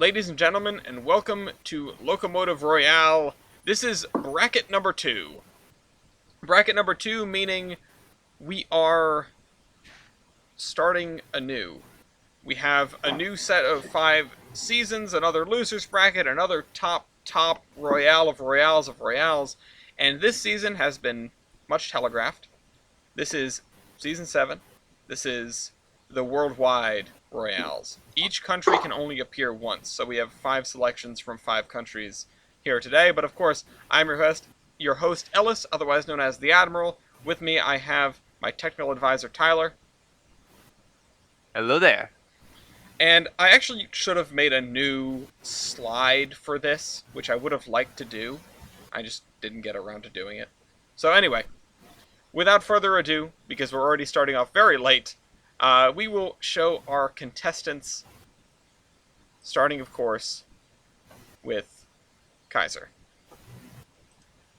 ladies and gentlemen, and welcome to Locomotive Royale. This is bracket number 2. Bracket number 2 meaning we are starting anew. We have a new set of 5 seasons, another losers bracket, another top Royale of Royales, and this season has been much telegraphed. This is Season 7. This is the worldwide Royales. Each country can only appear once, so we have 5 selections from 5 countries here today. But of course, I'm your host Ellis, otherwise known as the Admiral. With me, I have my technical advisor Tyler. Hello there. And I actually should have made a new slide for this, which I would have liked to do. I just didn't get around to doing it. So anyway, without further ado, because we're already starting off very late, we will show our contestants, starting, of course, with Kaiser.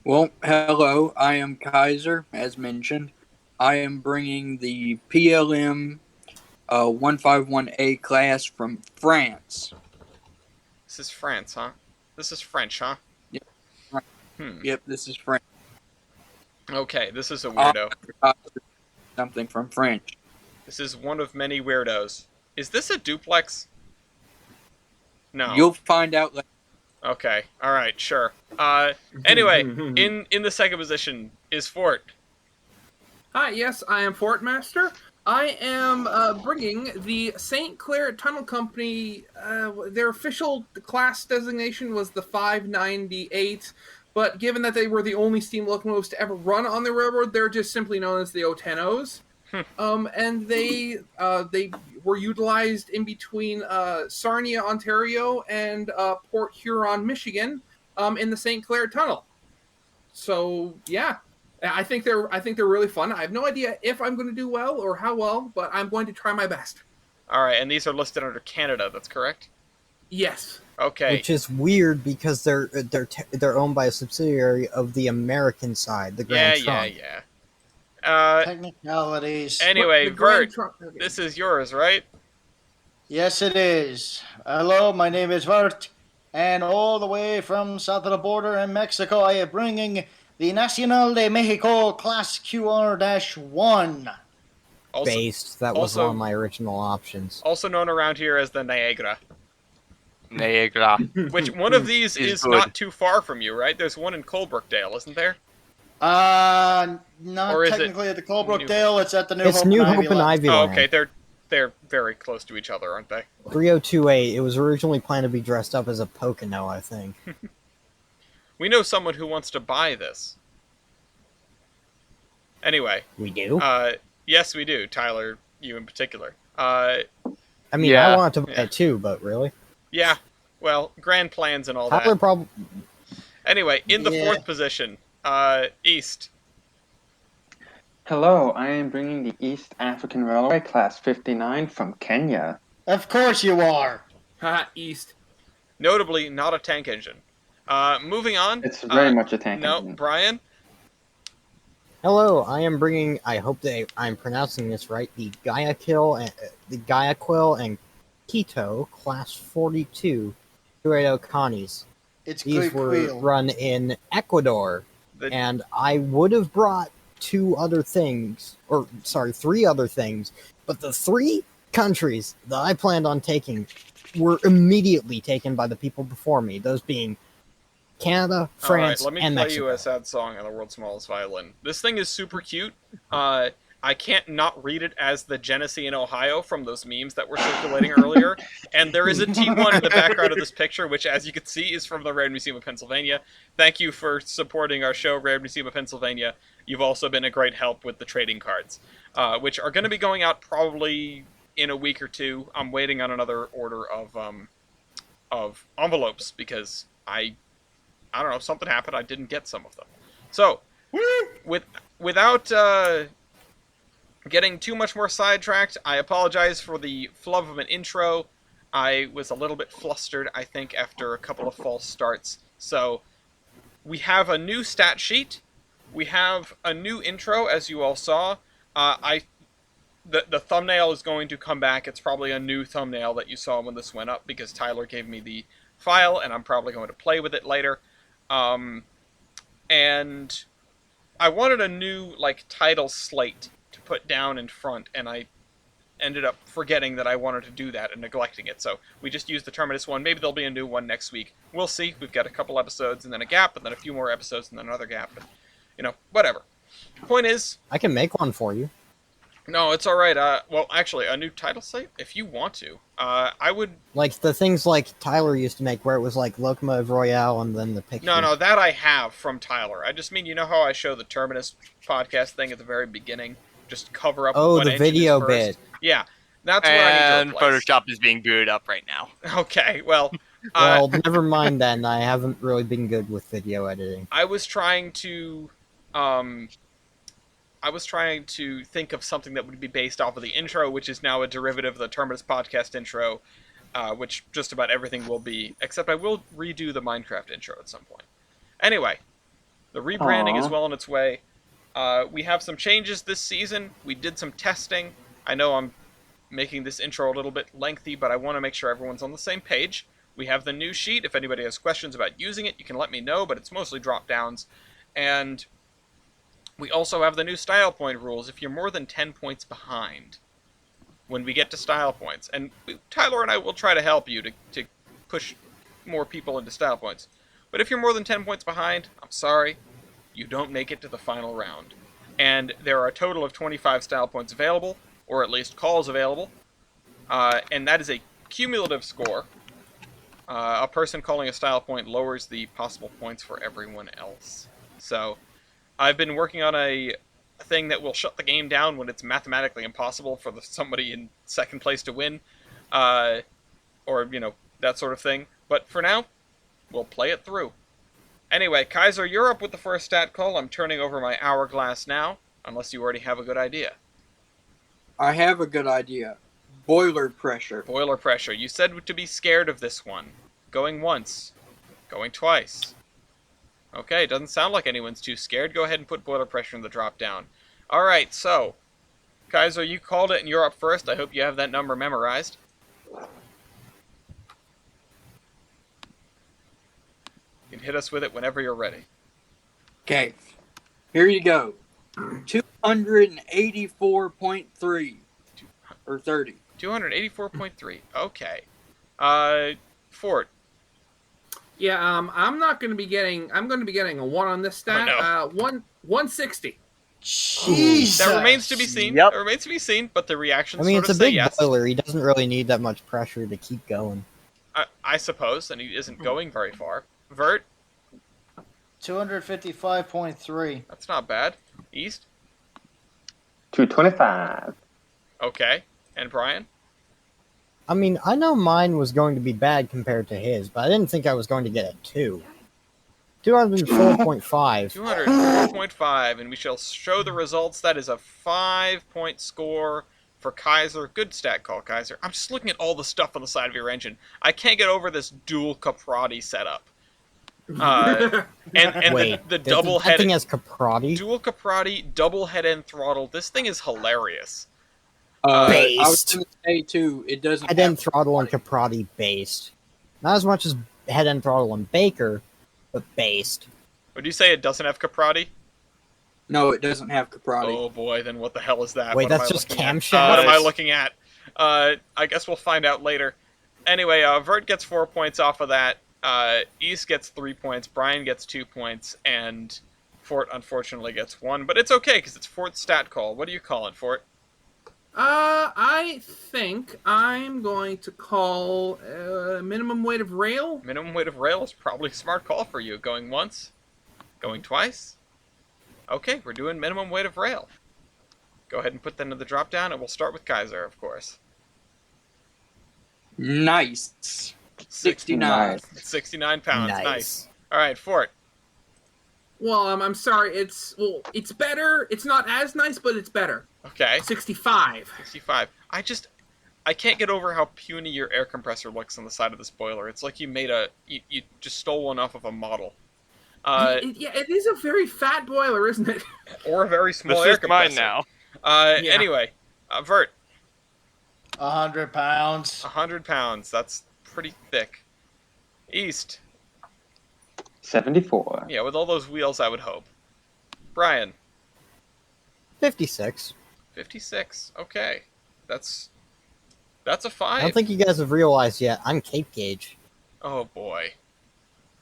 Well, hello, I am Kaiser, as mentioned. I am bringing the PLM 151A class from France. This is France, huh? This is French, huh? Yep. Yep, this is French. Okay, this is a weirdo. Something from French. This is one of many weirdos. Is this a duplex? No. You'll find out later. Okay, alright, sure. Anyway, in the second position is Fort. Hi, yes, I am Fort Master. I am bringing the St. Clair Tunnel Company. Their official class designation was the 598, but given that they were the only steam locomotives to ever run on the railroad, they're just simply known as the O10Os. And they were utilized in between Sarnia, Ontario, and Port Huron, Michigan, in the St. Clair Tunnel. So yeah. I think they're really fun. I have no idea if I'm going to do well or how well, but I'm going to try my best. All right, and these are listed under Canada. That's correct. Yes. Okay. Which is weird because they're owned by a subsidiary of the American side, the Grand Trunk. Yeah. Technicalities. Anyway, Vert, this is yours, right? Yes, it is. Hello, my name is Vert, and all the way from south of the border in Mexico, I am bringing the Nacional de Mexico Class QR-1. Based. That was one of my original options. Also known around here as the Niagara. Niagara. Which one of these is not too far from you, right? There's one in Colebrookdale, isn't there? Not technically at the Colebrookdale. It's at the New Hope. It's New Hope and Ivy Oh, Land. okay. They're very close to each other, aren't they? 3028. It was originally planned to be dressed up as a Pocono, I think. We know someone who wants to buy this. Anyway. We do? Yes, we do. Tyler, you in particular. I mean, I want to buy it too, but really? Yeah. Well, grand plans and all Tyler that. Anyway, in the 4th position, East. Hello, I am bringing the East African Railway Class 59 from Kenya. Of course you are. East. Notably, not a tank engine. Moving on. It's very much a tank engine. No, Brian? Hello, I am bringing, I hope that I'm pronouncing this right, the Guayaquil and Quito Class 42 Laredo Connies. These were run in Ecuador, and I would have brought 3 other things, but the 3 countries that I planned on taking were immediately taken by the people before me, those being Canada, France, and Mexico. Let me play you a sad song on the world's smallest violin. This thing is super cute. I can't not read it as the Genesee in Ohio from those memes that were circulating earlier. And there is a T1 in the background of this picture, which, as you can see, is from the Rare Museum of Pennsylvania. Thank you for supporting our show, Rare Museum of Pennsylvania. You've also been a great help with the trading cards, which are going to be going out probably in a week or 2. I'm waiting on another order of envelopes because I don't know, something happened. I didn't get some of them. So, without getting too much more sidetracked, I apologize for the flub of an intro. I was a little bit flustered, I think, after a couple of false starts. So, we have a new stat sheet. We have a new intro, as you all saw. I the thumbnail is going to come back. It's probably a new thumbnail that you saw when this went up because Tyler gave me the file, and I'm probably going to play with it later. And I wanted a new title slate to put down in front, and I ended up forgetting that I wanted to do that and neglecting it. So we just used the Terminus one. Maybe there'll be a new one next week. We'll see. We've got a couple episodes and then a gap, and then a few more episodes and then another gap. And, whatever. Point is, I can make one for you. no, it's all right. Well, actually, a new title slate if you want to. I would. Like the things like Tyler used to make, where it was like Locomotive Royale and then the pictures. No, that I have from Tyler. I just mean, you know how I show the Terminus podcast thing at the very beginning? Just cover up. Oh, what the engine is video first? bit. Yeah, that's what I need And to replace. Photoshop is being booted up right now. Okay, well, Well, never mind then. I haven't really been good with video editing. I was trying to think of something that would be based off of the intro, which is now a derivative of the Terminus podcast intro, which just about everything will be, except I will redo the Minecraft intro at some point. Anyway, the rebranding is well on its way. We have some changes this season. We did some testing. I know I'm making this intro a little bit lengthy, but I want to make sure everyone's on the same page. We have the new sheet. If anybody has questions about using it, you can let me know, but it's mostly drop-downs. And we also have the new style point rules if you're more than 10 points behind when we get to style points. And Tyler and I will try to help you to push more people into style points. But if you're more than 10 points behind, I'm sorry, you don't make it to the final round. And there are a total of 25 style points available, or at least calls available. And that is a cumulative score. A person calling a style point lowers the possible points for everyone else. So, I've been working on a thing that will shut the game down when it's mathematically impossible for somebody in second place to win. Or, that sort of thing. But for now, we'll play it through. Anyway, Kaiser, you're up with the first stat call. I'm turning over my hourglass now, unless you already have a good idea. I have a good idea. Boiler pressure. Boiler pressure. You said to be scared of this one. Going once. Going twice. Okay, doesn't sound like anyone's too scared. Go ahead and put boiler pressure in the drop down. Alright, so, Kaiser, you called it and you're up first. I hope you have that number memorized. You can hit us with it whenever you're ready. Okay. Here you go. 284.3. Or 30. 284.3. Okay. Fort. Yeah, I'm going to be getting a 1 on this stat. Oh, no. 160. Jesus. That remains to be seen. Yep. That remains to be seen, but the reactions I mean, sort it's of a say big yes. boiler. He doesn't really need that much pressure to keep going. I suppose, and he isn't going very far. Vert, 255.3. that's not bad. East, 225. okay. And Brian? I mean, I know mine was going to be bad compared to his, but I didn't think I was going to get a 2. 204.5. 204.5, and we shall show the results. That is a 5-point score for Kaiser. Good stat call, Kaiser. I'm just looking at all the stuff on the side of your engine. I can't get over this dual Caprati setup. And Wait, the that double thing head has Caprati? dual Caprati, double head end throttle. This thing is hilarious. I was Based. going to say, too, it doesn't Head have end throttle and Caprati based. Not as much as head end throttle and Baker, but based. Would you say it doesn't have Caprati? No, it doesn't have Caprati. Oh boy, then what the hell is that? Wait, What am that's I just looking at? camshaft? What am I looking at? I guess we'll find out later. Anyway, Vert gets 4 points off of that. East gets 3 points. Brian gets 2 points, and Fort unfortunately gets 1. But it's okay because it's Fort's stat call. What do you call it, Fort? I think I'm going to call minimum weight of rail. Minimum weight of rail is probably a smart call for you. Going once, going twice. Okay, we're doing minimum weight of rail. Go ahead and put that into the drop down, and we'll start with Kaiser, of course. Nice. 69. 69 pounds. Nice. Nice. All right, Fort. Well, I'm sorry. It's better. It's not as nice, but it's better. Okay. 65. 65. I can't get over how puny your air compressor looks on the side of this boiler. It's like you made you just stole one off of a model. It is a very fat boiler, isn't it? Or a very small This air is mine compressor. now. Yeah. Anyway, Vert, 100 pounds. 100 pounds. That's pretty thick. East. 74. Yeah, with all those wheels, I would hope. Brian. 56. 56. Okay. That's a I 5. don't think you guys have realized yet. I'm Cape Gauge. Oh, boy.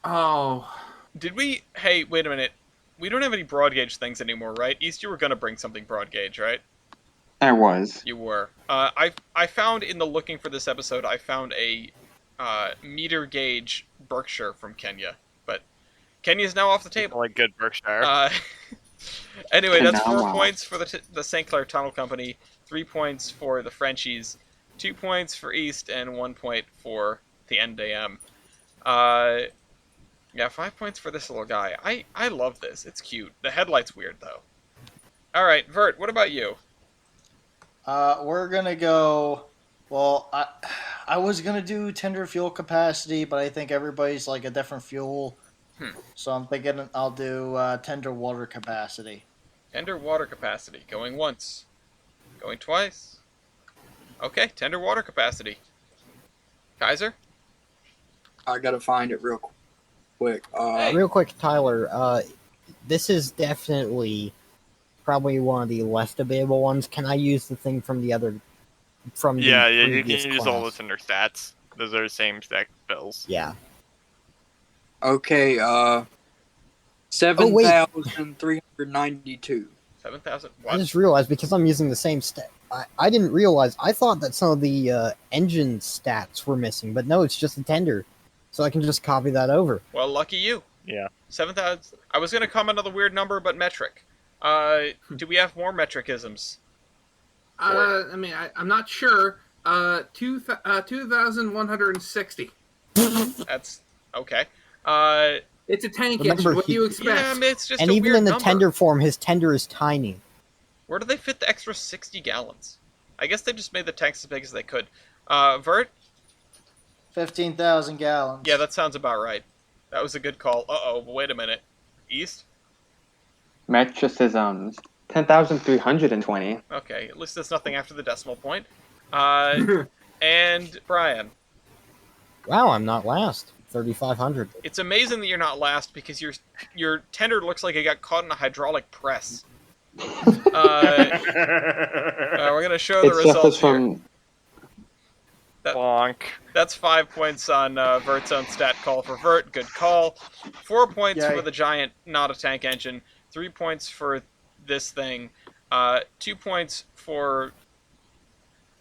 Oh, Did we... Hey, wait a minute. We don't have any broad gauge things anymore, right? East, you were going to bring something broad gauge, right? I was. You were. I found in the looking for this episode, I found a meter gauge Berkshire from Kenya. But Kenya's now off the table. Like good Berkshire. Anyway, that's Now 4 off. points for the St. Clair Tunnel Company, 3 points for the Frenchies, 2 points for East, and 1 point for the NDM. Yeah, 5 points for this little guy. I love this. It's cute. The headlight's weird, though. Alright, Vert, what about you? We're gonna go. Well, I was gonna do tender fuel capacity, but I think everybody's like a different fuel. So I'm thinking I'll do tender water capacity. Tender water capacity. Going once. Going twice. Okay, tender water capacity. Kaiser? I gotta find it real quick. Real quick, Tyler. This is definitely probably one of the less debatable ones. Can I use the thing from the other? From the Yeah, you can previous use all the class? Tinder stats. Those are the same stack bills. Yeah. Okay, wait. 7,392. 7,000. I What? just realized because I'm using the same stat. I didn't realize. I thought that some of the engine stats were missing, but no, it's just the tender. So I can just copy that over. Well, lucky you. Yeah. 7,000. I was going to comment on the weird number, but metric. Do we have more metricisms? I mean, I'm not sure. 2,160. That's okay. It's a tank Remember, engine. What do you Yeah, expect? I mean, it's just And a even weird in the number. tender form, his tender is tiny. Where do they fit the extra 60 gallons? I guess they just made the tanks as big as they could. Vert? 15,000 gallons. Yeah, that sounds about right. That was a good call. Uh-oh, but wait a minute. East? Metricisms. 10,320. Okay, at least there's nothing after the decimal point. And Brian. Wow, I'm not last. 3,500. It's amazing that you're not last because your tender looks like it got caught in a hydraulic press. We're gonna show the It results suffers here. from. Bonk. That's 5 points on Vert's own stat call for Vert. Good call. 4 points Yay. for the giant, not a tank engine. 3 points for this thing. 2 points for.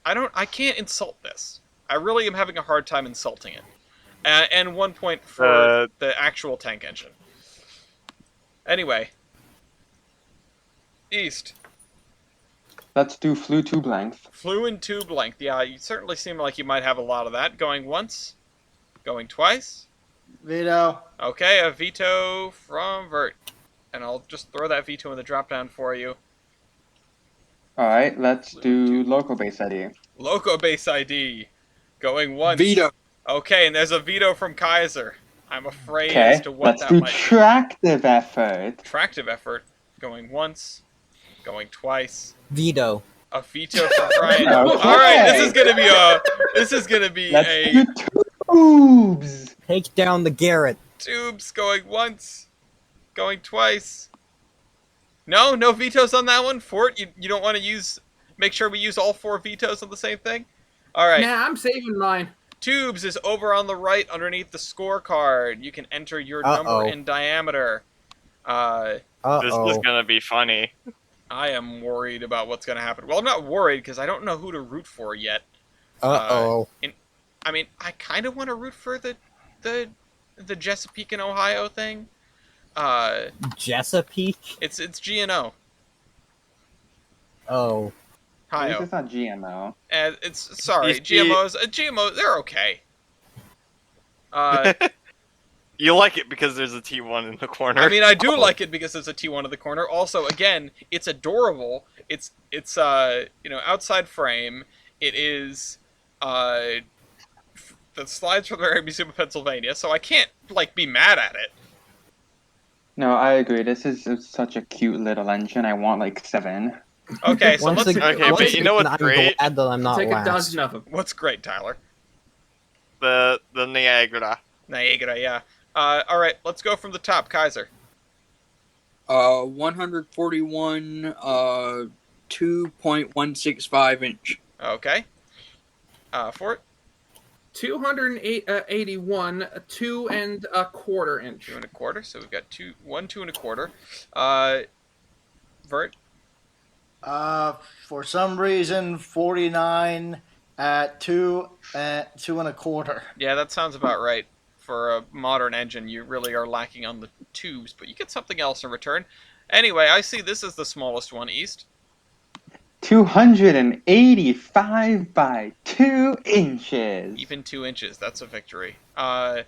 I can't insult this. I really am having a hard time insulting it. And 1 point for the actual tank engine. Anyway. East. Let's do flue tube length. Flue and tube length. Yeah, you certainly seem like you might have a lot of that. Going once. Going twice. Veto. Okay, a veto from Vert. And I'll just throw that veto in the drop down for you. Alright, let's do local base ID. Loco base ID. Going once. Veto. Okay, and there's a veto from Kaiser. I'm afraid Okay, as to what let's that do might be. tractive effort. Tractive effort. Going once. Going twice. Veto. A veto from Brian. Okay. Alright, this is gonna be Let's a do tubes. Take down the Garrett. tubes going once. Going twice. No vetoes on that one? Fort, you don't want to make sure we use all 4 vetoes on the same thing? Alright. Nah, I'm saving mine. Tubes is over on the right underneath the scorecard. You can enter your number and diameter. This Uh-oh. is gonna be funny. I am worried about what's going to happen. Well, I'm not worried because I don't know who to root for yet. Uh-oh. I mean, I kind of want to root for the Chesapeake and Ohio thing. Chesapeake? It's GNO. Oh. At least Ohio. it's not GMO. It's sorry, You see- GMOs, they're okay. You like it because there's a T1 in the corner. I mean, I do like it because there's a T1 in the corner. Also, again, it's adorable. It's outside frame. It is the slides from the Area Museum of Pennsylvania, so I can't be mad at it. No, I agree. This is such a cute little engine. I want like 7. Okay, so Once let's. again, Okay, once but you know again, what's I'm great? glad that I'm not Take a last. dozen of them. What's great, Tyler? The Niagara. Niagara, yeah. All right, let's go from the top, Kaiser. 141, 2.165 inch. Okay. Fort, 281, 2.25 inch. 2.25. So we've got 2.25. Vert, For some reason, 49 at 2.25. yeah, that sounds about right. For a modern engine, you really are lacking on the tubes, but you get something else in return. Anyway, I see this is the smallest one, East. 285 by 2 inches. Even 2 inches. That's a victory. Now,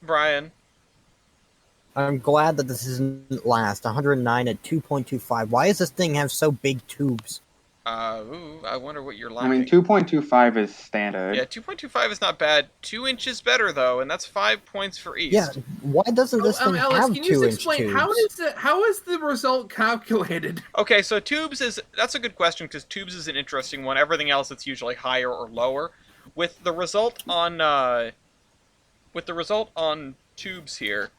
Brian, I'm glad that this isn't last. 109 at 2.25. Why does this thing have so big tubes? I wonder what you're I lacking. mean, 2.25 is standard. Yeah, 2.25 is not bad. 2 inches better, though, and that's 5 points for East. Yeah, why doesn't this thing Ellis, have can you 2 just inch explain tubes? how is the result calculated? Okay, so tubes that's a good question because tubes is an interesting one. Everything else it's usually higher or lower. With the result on tubes here,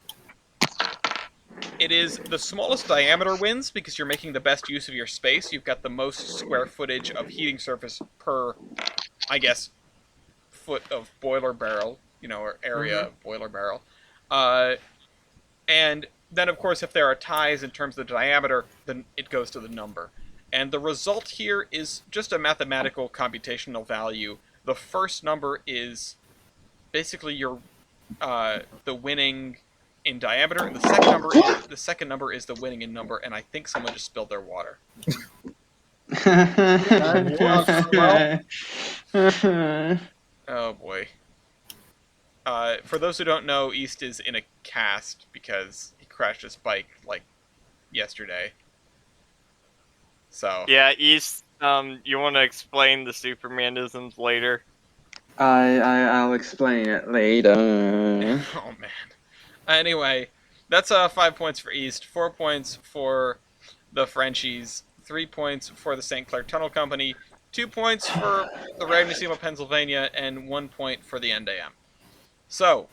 it is the smallest diameter wins because you're making the best use of your space. You've got the most square footage of heating surface per, I guess, foot of boiler barrel, or area of boiler barrel. And then, of course, if there are ties in terms of the diameter, then it goes to the number. And the result here is just a mathematical computational value. The first number is basically your the winning in diameter, and the second number is the winning in number. And I think someone just spilled their water. Oh boy. For those who don't know, East is in a cast because he crashed his bike like yesterday. So Yeah, East. You want to explain the Supermanisms later? I'll explain it later. oh man. Anyway, that's 5 points for East, 4 points for the Frenchies, 3 points for the St. Clair Tunnel Company, 2 points for the Ragnasima, Pennsylvania, and 1 point for the NDAM. So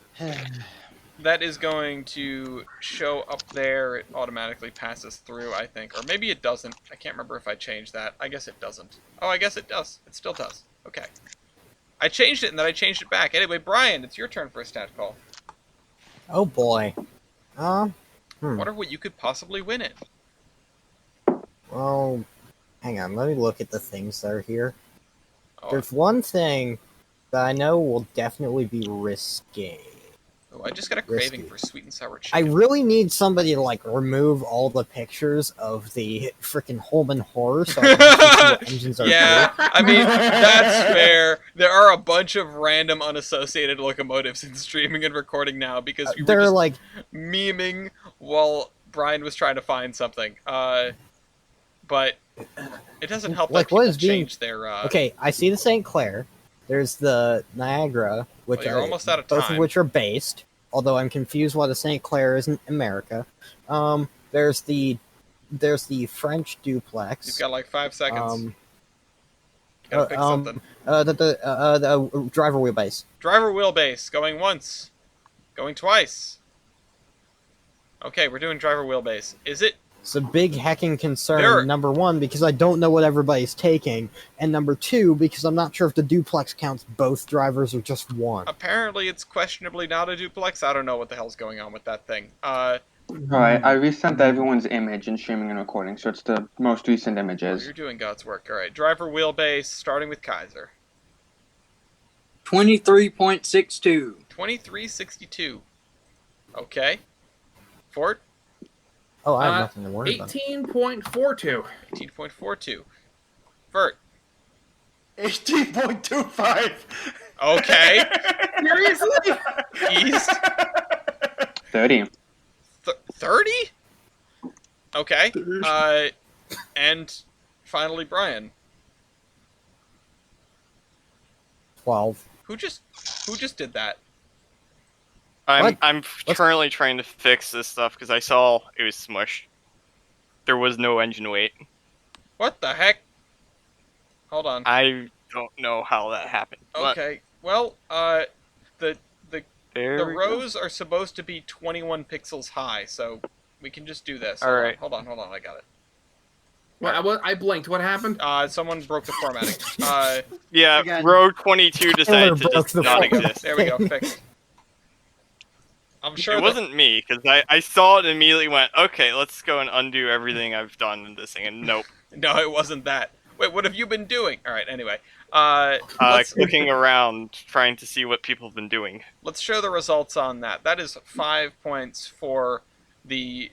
that is going to show up there. It automatically passes through, I think. Or maybe it doesn't. I can't remember if I changed that. I guess it doesn't. Oh, I guess it does. It still does. Okay. I changed it and then I changed it back. Anyway, Brian, it's your turn for a stat call. Oh boy. Wonder what you could possibly win it. Well, hang on. Let me look at the things that are here. Oh, There's one thing that I know will definitely be risky. I just got a craving risky. for sweet and sour I chicken. really need somebody to remove all the pictures of the freaking Holman horror so I can see what engines are Yeah, here. I mean, that's fair. There are a bunch of random unassociated locomotives in streaming and recording now because we were They're just memeing while Brian was trying to find something. But it doesn't help that what people is being change their... okay, I see the St. Clair. There's the Niagara, which Well, you're almost out of both time. of which are based. Although I'm confused why the St. Clair isn't America. There's the French duplex. You've got like 5 seconds. Um, Gotta pick something. the driver wheelbase. Driver wheelbase, going once. Going twice. Okay, we're doing driver wheelbase. Is it? It's a big hecking concern, There- number one, because I don't know what everybody's taking, and number two, because I'm not sure if the duplex counts both drivers or just one. Apparently it's questionably not a duplex. I don't know what the hell's going on with that thing. Alright, I resent everyone's image in streaming and recording, so it's the most recent Well, images. you're doing God's work. Alright, driver wheelbase, starting with Kaiser. 23.62. 2362. Okay. Fort, Oh, I have nothing to worry about. 18.42. 18.42. Vert, 18.25. okay. Seriously? East, 30. 30? Okay. And finally Brian. 12. Who just did that? What? I'm currently trying to fix this stuff because I saw it was smushed. There was no engine weight. What the heck? Hold on. I don't know how that happened. But Okay. Well, the there the we go. rows are supposed to be 21 pixels high, so we can just do this. All right. Hold on. I got it. Well, I blinked. What happened? Someone broke the formatting. Yeah, Again. row 22 decided to broke just the not format. exist. There we go. Fixed. I'm sure It wasn't me, because I saw it and immediately went, okay, let's go and undo everything I've done in this thing, and nope. No, it wasn't that. Wait, what have you been doing? All right. Anyway, let's Clicking around, trying to see what people have been doing. let's show the results on that. That is 5 points for the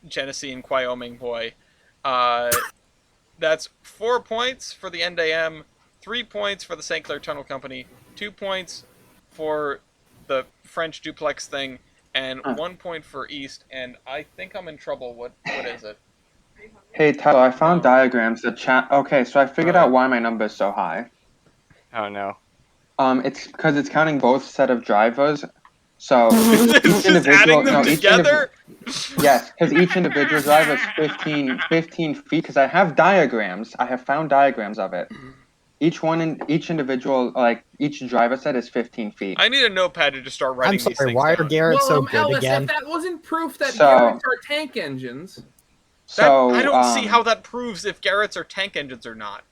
Genesee and Wyoming boy. That's 4 points for the NDAM, 3 points for the St. Clair Tunnel Company, 2 points for the French duplex thing, and 1 point for East. And I think I'm in trouble. What is it? Hey, Tyler, I found No. diagrams that chat. Okay, so I figured out why my number is so high. Oh no. It's because it's counting both set of drivers. So This each is adding them each together. yes, because each individual driver is 15 feet. Because I have diagrams. I have found diagrams of it. Each individual, like each driver set is 15 feet. I need a notepad to just start writing I'm these sorry, things why are down. Garrett so good Ellis, again? if that wasn't proof that So- Garrett's are tank engines, So I don't see how that proves if Garrett's are tank engines or not.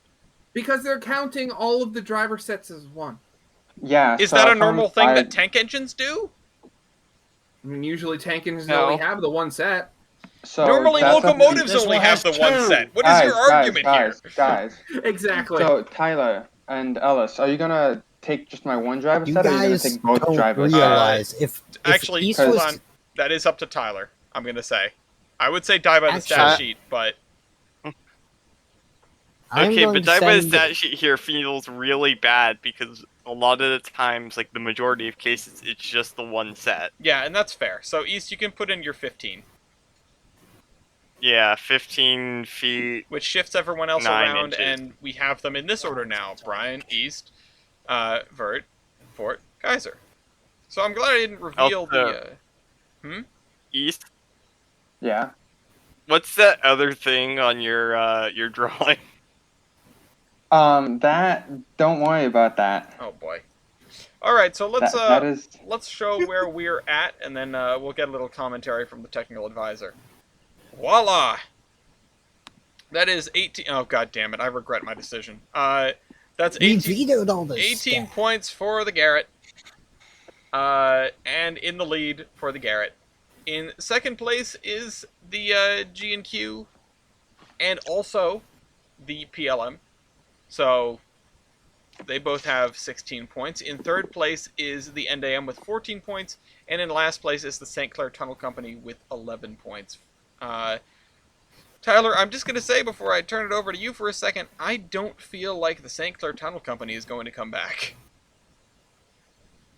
because they're counting all of the driver sets as one. Yeah. Is so that I a normal found thing five- that tank engines do? I mean, usually tank engines No. only have the one set. So Normally, that's up to- locomotives This only one have has the one two. set. What is your argument guys. Exactly. So Tyler and Ellis, are you gonna take just my one driver You set, or are you gonna guys take both don't drivers? realize if Actually, East hold was on. That is up to Tyler. I'm gonna say. I would say die by the stat Actually- sheet, but I'm Okay, going but to die by the send- stat sheet here feels really bad because a lot of the times, like the majority of cases, it's just the one set. yeah, and that's fair. So East, you can put in your 15, Yeah, 15 feet. which shifts everyone else 9 around, inches. and we have them in this order now: Brian, East, Vert, Fort, Kaiser. So I'm glad I didn't reveal Also- the. East. Yeah. What's that other thing on your drawing? Don't worry about that. Oh boy. All right, so let's That is let's show where we're at, and then we'll get a little commentary from the technical advisor. Voila! That is 18. Oh god damn it! I regret my decision. That's We 18. vetoed all this 18 stuff. points for the Garrett. And in the lead for the Garrett. In second place is the G&Q, and also the PLM. So they both have 16 points. In third place is the NDAM with 14 points, and in last place is the St. Clair Tunnel Company with 11 points. Tyler, I'm just going to say before I turn it over to you for a second, I don't feel like the St. Clair Tunnel Company is going to come back.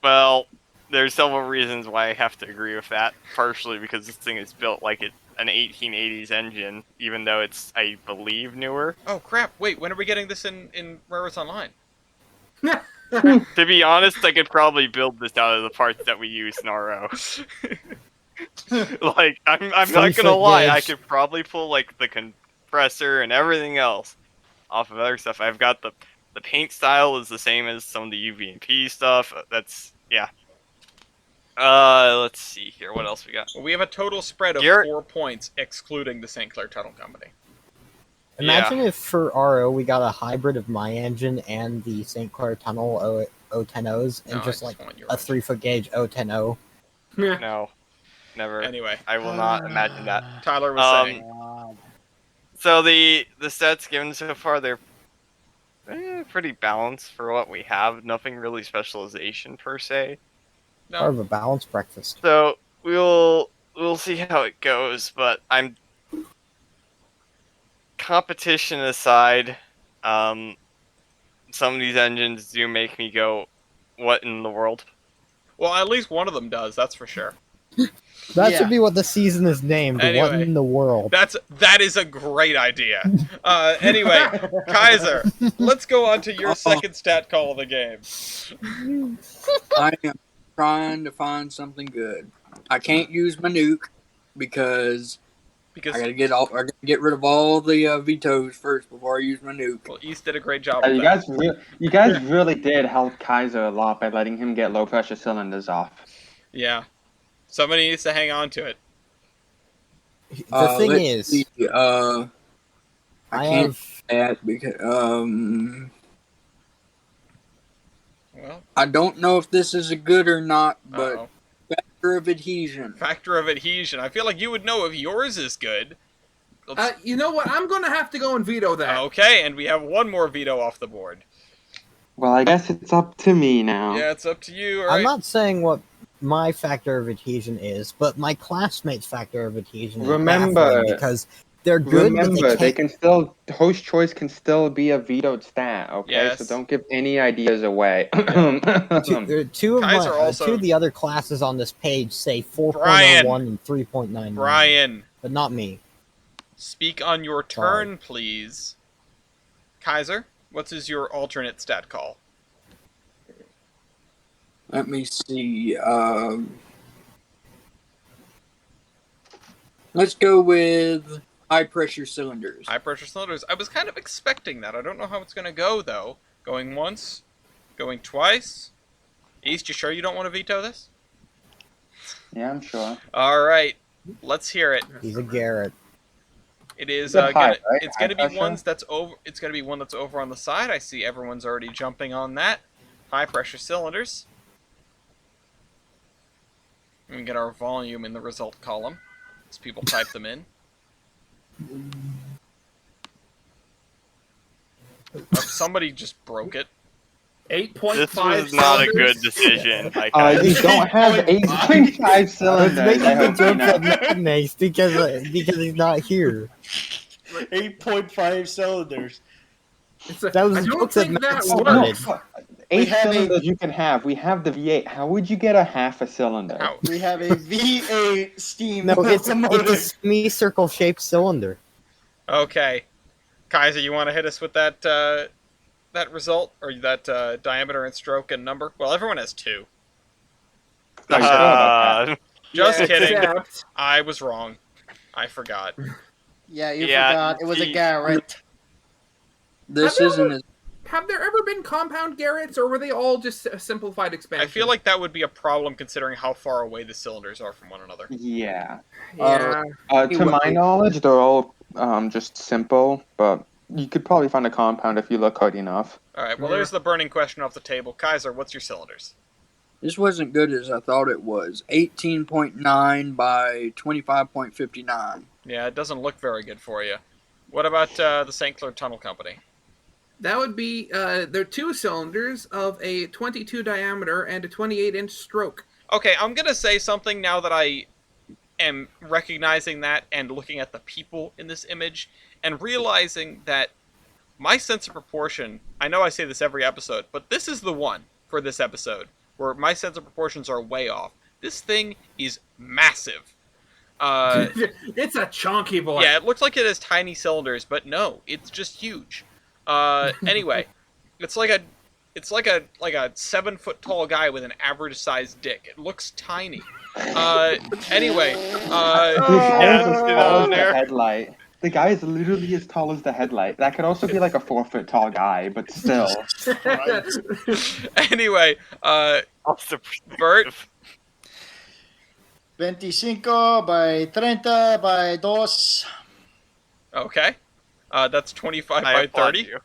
Well, there's several reasons why I have to agree with that. Partially because this thing is built like an 1880s engine, even though it's, I believe, newer. Oh crap, wait, when are we getting this in Railroads Online? To be honest, I could probably build this out of the parts that we use in RO. Like, I'm not 3-foot gonna lie, I gauge. could probably pull, like, the compressor and everything else off of other stuff. I've got the paint style is the same as some of the UV&P stuff. That's, yeah. Let's see here. What else we got? Well, we have a total spread of Garrett- 4 points, excluding the St. Clair Tunnel Company. Imagine if for RO we got a hybrid of my engine and the St. Clair Tunnel 010Os and No, I just like want your a 3-foot gauge 010O. No. Never. Anyway, I will not imagine that. Tyler was saying. So the stats given so far, they're pretty balanced for what we have. Nothing really specialization per se. Part of a balanced breakfast. So we'll see how it goes. But I'm competition aside, some of these engines do make me go, "What in the world?" Well, at least one of them does, that's for sure. That Yeah. should be what the season is named. What Anyway. in the world? That is a great idea. Anyway, Kaiser, let's go on to your second stat call of the game. I am trying to find something good. I can't use my nuke because Because I gotta get rid of all the vetoes first before I use my nuke. well, East did a great job of You that. you guys really did help Kaiser a lot by letting him get low pressure cylinders off. Yeah. Somebody needs to hang on to it. The thing Let's is, see, I I can't have add because Well, I don't know if this is a good or not, but uh-oh. factor of adhesion. Factor of adhesion. I feel like you would know if yours is good. Let's... You know what? I'm going to have to go and veto that. Okay, and we have one more veto off the board. Well, I guess it's up to me now. Yeah, it's up to you. All I'm right. not saying what my factor of adhesion is, but my classmates' factor of adhesion is Remember- baffling because they're good, Remember, but they can still host choice can still be a vetoed stat. Okay, Yes. so don't give any ideas away. two also- of the other classes on this page say 4.01 Brian. and 3.99. Brian, But not me. speak on your turn, please. Kaiser, what is your alternate stat call? Let me see. Let's go with high pressure cylinders. High pressure cylinders. I was kind of expecting that. I don't know how it's going to go, though. Going once, going twice. East, you sure you don't want to veto this? Yeah, I'm sure. All right, let's hear it. He's a Garrett. It is Is it high, right? it's gonna High be ones that's over. It's gonna be one that's over on the side. I see everyone's already jumping on that. High pressure cylinders. We can get our volume in the result column as people type them in. Somebody just broke it. 8.5 This was not a good cylinders. decision. You don't have 8.5 cylinders. I hope you know. That makes because he's not here. 8.5 cylinders. That was I a don't joke that think Matt that started. works. Eight We have cylinders you can have. We have the V8. How would you get a half a cylinder? How? We have a V8 steam No, it's a locomotive. semicircle shaped cylinder. Okay, Kaiser, you want to hit us with that that result or that diameter and stroke and number? Well, everyone has two. Are you sure about that? Just Yeah, kidding. except- I was wrong. I forgot. Yeah, you Yeah, forgot. It was a he- Garrett. This Have isn't as Have there ever been compound Garretts, or were they all just a simplified expansion? I feel like that would be a problem considering how far away the cylinders are from one another. Yeah. Yeah. To my knowledge, they're all just simple, but you could probably find a compound if you look hard enough. All right. Well, there's the burning question off the table. Kaiser, what's your cylinders? this wasn't good as I thought it was. 18.9 by 25.59. Yeah, it doesn't look very good for you. What about the St. Clair Tunnel Company? That would be, they're two cylinders of a 22 diameter and a 28-inch stroke. Okay, I'm gonna say something now that I am recognizing that and looking at the people in this image and realizing that my sense of proportion. I know I say this every episode, but this is the one for this episode where my sense of proportions are way off. This thing is massive. It's a chunky boy. Yeah, it looks like it has tiny cylinders, but no, it's just huge. Anyway, it's like a 7-foot tall guy with an average sized dick. It looks tiny. Anyway, The headlight. The guy is literally as tall as the headlight. That could also be like a 4-foot tall guy, but still. anyway, Also Bert, 25 by 30 by 2. okay, that's 25 I by applaud 30. you.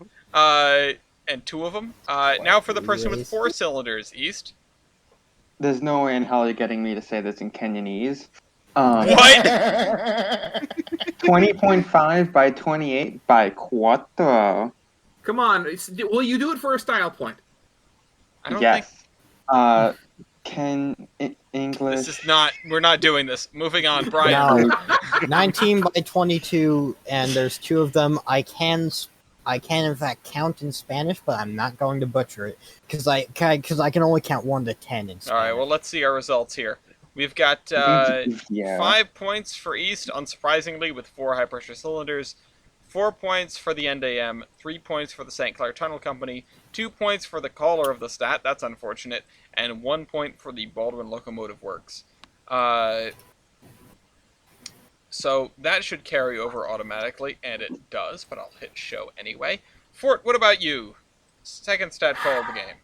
And two of them. Now for the person with 4 cylinders, East. There's no way in hell you're getting me to say this in Kenyanese. What? 20.5 by 28 by quattro. Come on, will you do it for a style point? I don't Yes. think English. this is not. We're not doing this. Moving on, Brian. No, 19 by 22, and there's 2 of them. I can in fact count in Spanish, but I'm not going to butcher it because I can only count 1 to 10 in Spanish. All right. Well, let's see our results here. We've got Yeah. 5 points for East, unsurprisingly, with 4 high-pressure cylinders. 4 points for the NDM, 3 points for the St. Clair Tunnel Company, 2 points for the caller of the stat, that's unfortunate, and 1 point for the Baldwin Locomotive Works. So that should carry over automatically, and it does, but I'll hit show anyway. Fort, what about you? Second stat call of the game.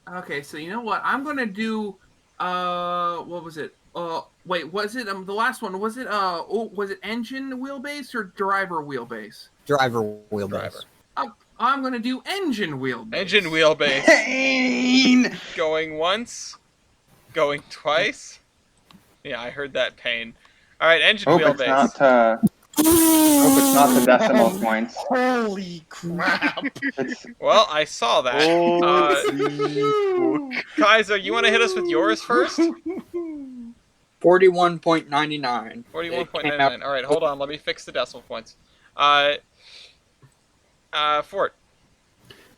Okay, so you know what? I'm gonna do. What was it? Wait, was it the last one? Was it was it engine wheelbase or driver wheelbase? Driver wheelbase. Driver. I'm gonna do engine wheelbase. Engine wheelbase. Pain! Going once. Going twice. Yeah, I heard that pain. All right, engine Hope wheelbase. Hope it's not the decimal points. Holy crap! It's, Well, I saw that. Oh, Kaiser, you want to hit us with yours first? 41.99. 41.99. All right, hold on. Let me fix the decimal points. Fort.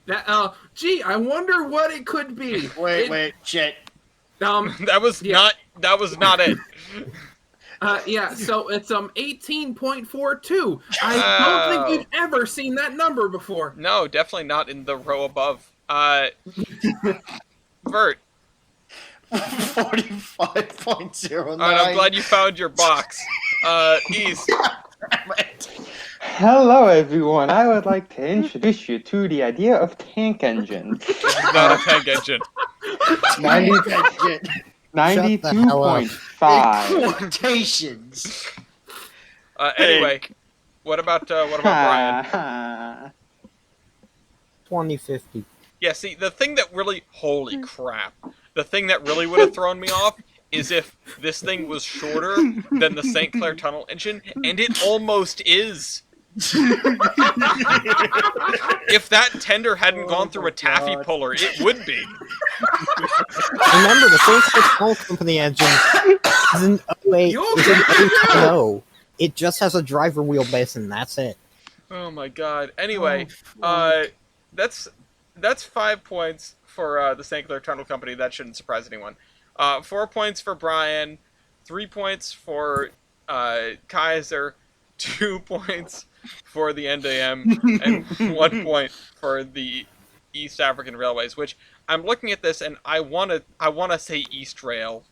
That gee, I wonder what it could be. Wait, shit. That was Yeah. not it. Yeah, so it's 18.42. I don't think we've ever seen that number before. No, definitely not in the row above. Vert. 45.09. All right, I'm glad you found your box. East. hello, everyone. I would like to introduce you to the idea of tank engines. This is not a tank engine. 92.5. Quotations. Anyway, what about Brian? 2050. Yeah, see, the thing that really, holy crap, the thing that really would have thrown me off is if this thing was shorter than the St. Clair tunnel engine, and it almost is. If that tender hadn't gone through a taffy puller, it would be. Remember, the St. Clair Tunnel Company engine is an 08, is an 8.0. It just has a driver wheelbase, and that's it. Oh my god. Anyway, that's 5 points for the St. Clair Tunnel Company. That shouldn't surprise anyone. 4 points for Brian, 3 points for Kaiser, 2 points for the NDM, and 1 point for the East African Railways. Which I'm looking at this and I wanna say East Rail,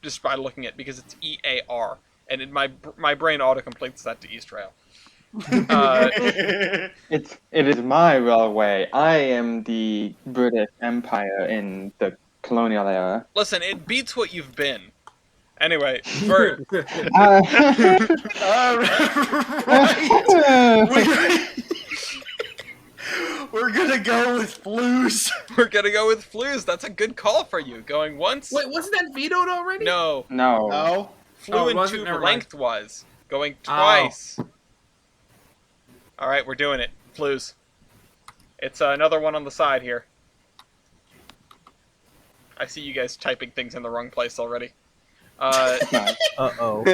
just by looking at it, because it's EAR, and in my brain autocompletes that to East Rail. It is my railway. I am the British Empire in the colonial era. Listen, it beats what you've been. Anyway, Bert. We're gonna go with flues. We're gonna go with flues. That's a good call for you. Going once? Wait, wasn't that vetoed already? No. No. No. Flu Oh, it and wasn't? tube Never mind. lengthwise. Going twice. Alright, we're doing it. Flues. It's another one on the side here. I see you guys typing things in the wrong place already. Uh-oh.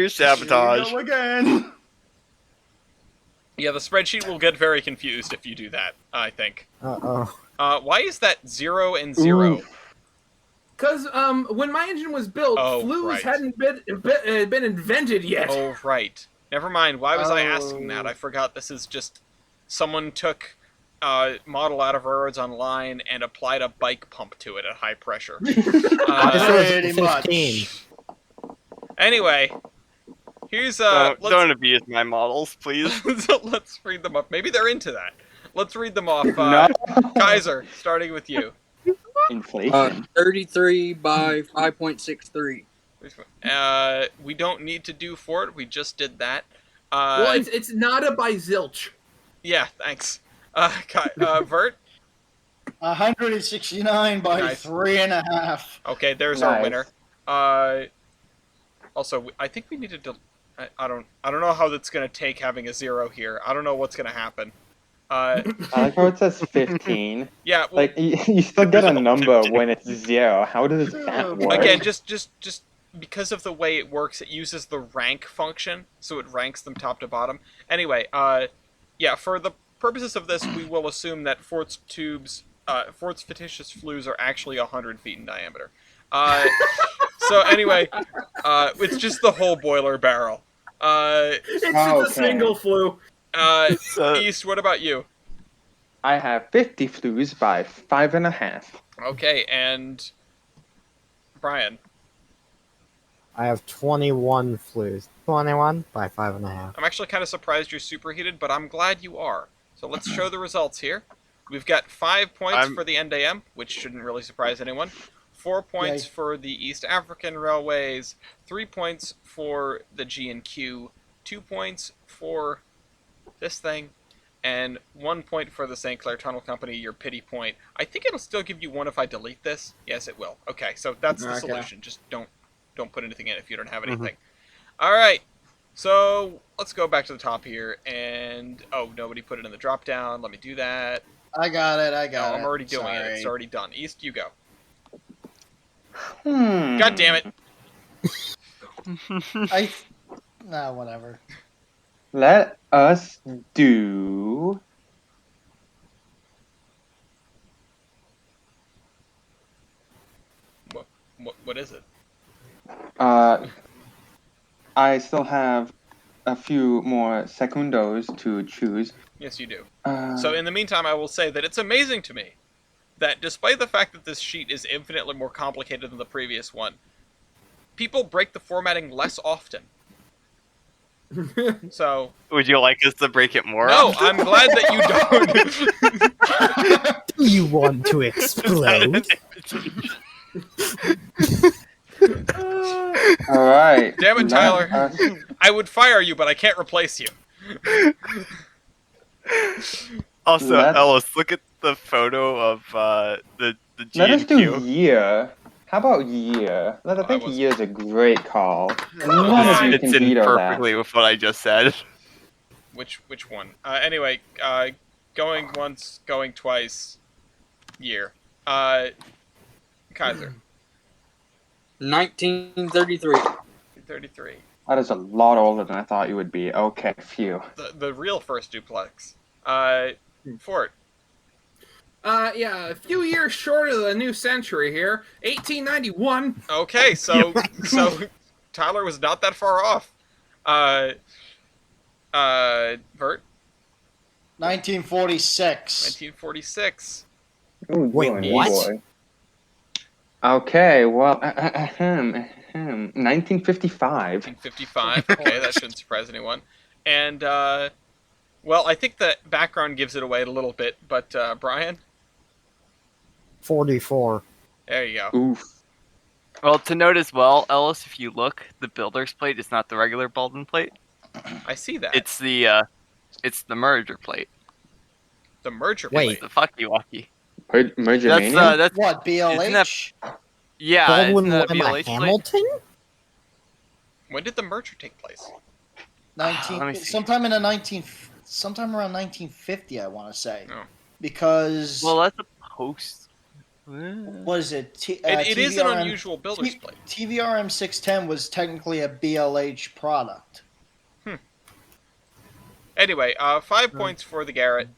Sabotage. Go again. Yeah, the spreadsheet will get very confused if you do that, I think. Uh-oh. Why is that 0 and 0? Because when my engine was built, Oh, flues right. hadn't been invented yet. Oh, right. Never mind. Why was I Oh. asking that? I forgot this is just... Someone took a model out of Railroads Online and applied a bike pump to it at high pressure. This was Pretty much. 15. Anyway, here's... Don't abuse my models, please. let's read them up. Maybe they're into that. Let's read them off. No. Kaiser, starting with you. Inflation. 33 by 5.63. We don't need to do Fort. We just did that. Well, it's not a by zilch. Yeah, thanks. Vert? 169 by Nice. 3.5. Okay, there's our Nice. winner. Also, I think we needed to... I don't know how that's going to take having a 0 here. I don't know what's going to happen. I like how it says 15. Yeah, well, Like, you still get a number when it's 0. How does that work? again, just because of the way it works, it uses the rank function, so it ranks them top to bottom. Anyway, yeah, for the purposes of this, we will assume that Fort's fictitious flues are actually 100 feet in diameter. So anyway, it's just the whole boiler barrel. It's just Okay. a single flue. East, what about you? I have 50 flues by 5.5. Okay, and Brian. I have 21 flues. 21 by 5.5. I'm actually kind of surprised you're superheated, but I'm glad you are. So let's show the results here. We've got 5 points for the NDM, which shouldn't really surprise anyone. 4 points for the East African Railways. 3 points for the G&Q. 2 points for this thing. And 1 point for the St. Clair Tunnel Company, your pity point. I think it'll still give you 1 if I delete this. Yes, it will. Okay, so that's the solution. Just don't put anything in if you don't have anything. All right. So let's go back to the top here, and nobody put it in the drop down. Let me do that. I got it. No, I'm already doing it. It's already done. East, you go. Hmm. God damn it! Whatever. Let us do. What is it? I still have a few more secundos to choose. Yes, you do. So in the meantime, I will say that it's amazing to me that despite the fact that this sheet is infinitely more complicated than the previous one, people break the formatting less often. So Would you like us to break it more? no, I'm glad that you don't. Do you want to explode? All right. Damn it, Tyler. I would fire you, but I can't replace you. Also, Ellis, look at the photo of the G&Q. Let us do year. How about year? I think was- year is a great call. None of you It's can in veto perfectly that. with what I just said. Which one? Anyway, going once, going twice. Year. Kaiser. 1933. 33. That is a lot older than I thought you would be. Okay, phew. The real first duplex. Fort. A few years short of the new century here. 1891. Okay, so Tyler was not that far off. Vert. 1946. 1946. Ooh, Wait, boy, what? boy. Okay, well, 1955. 1955. Okay, that shouldn't surprise anyone. And well, I think the background gives it away a little bit, but Brian. 44. There you go. Oof. Well, to note as well, Ellis, if you look, the builder's plate is not the regular Baldwin plate. I see that. It's the merger plate. The merger Wait. plate. The fucky walkie. Merger That's Mania? that's What, BLH? yeah. Baldwin isn't that Lemma BLH plate? Hamilton? When did the merger take place? Let me see. Sometime around 1950, I want to say. Oh. Because Well, that's a post. what is it? It is an TVRM unusual builder's plate. TVRM 610 was technically a BLH product. Anyway, 5 points for the Garrett,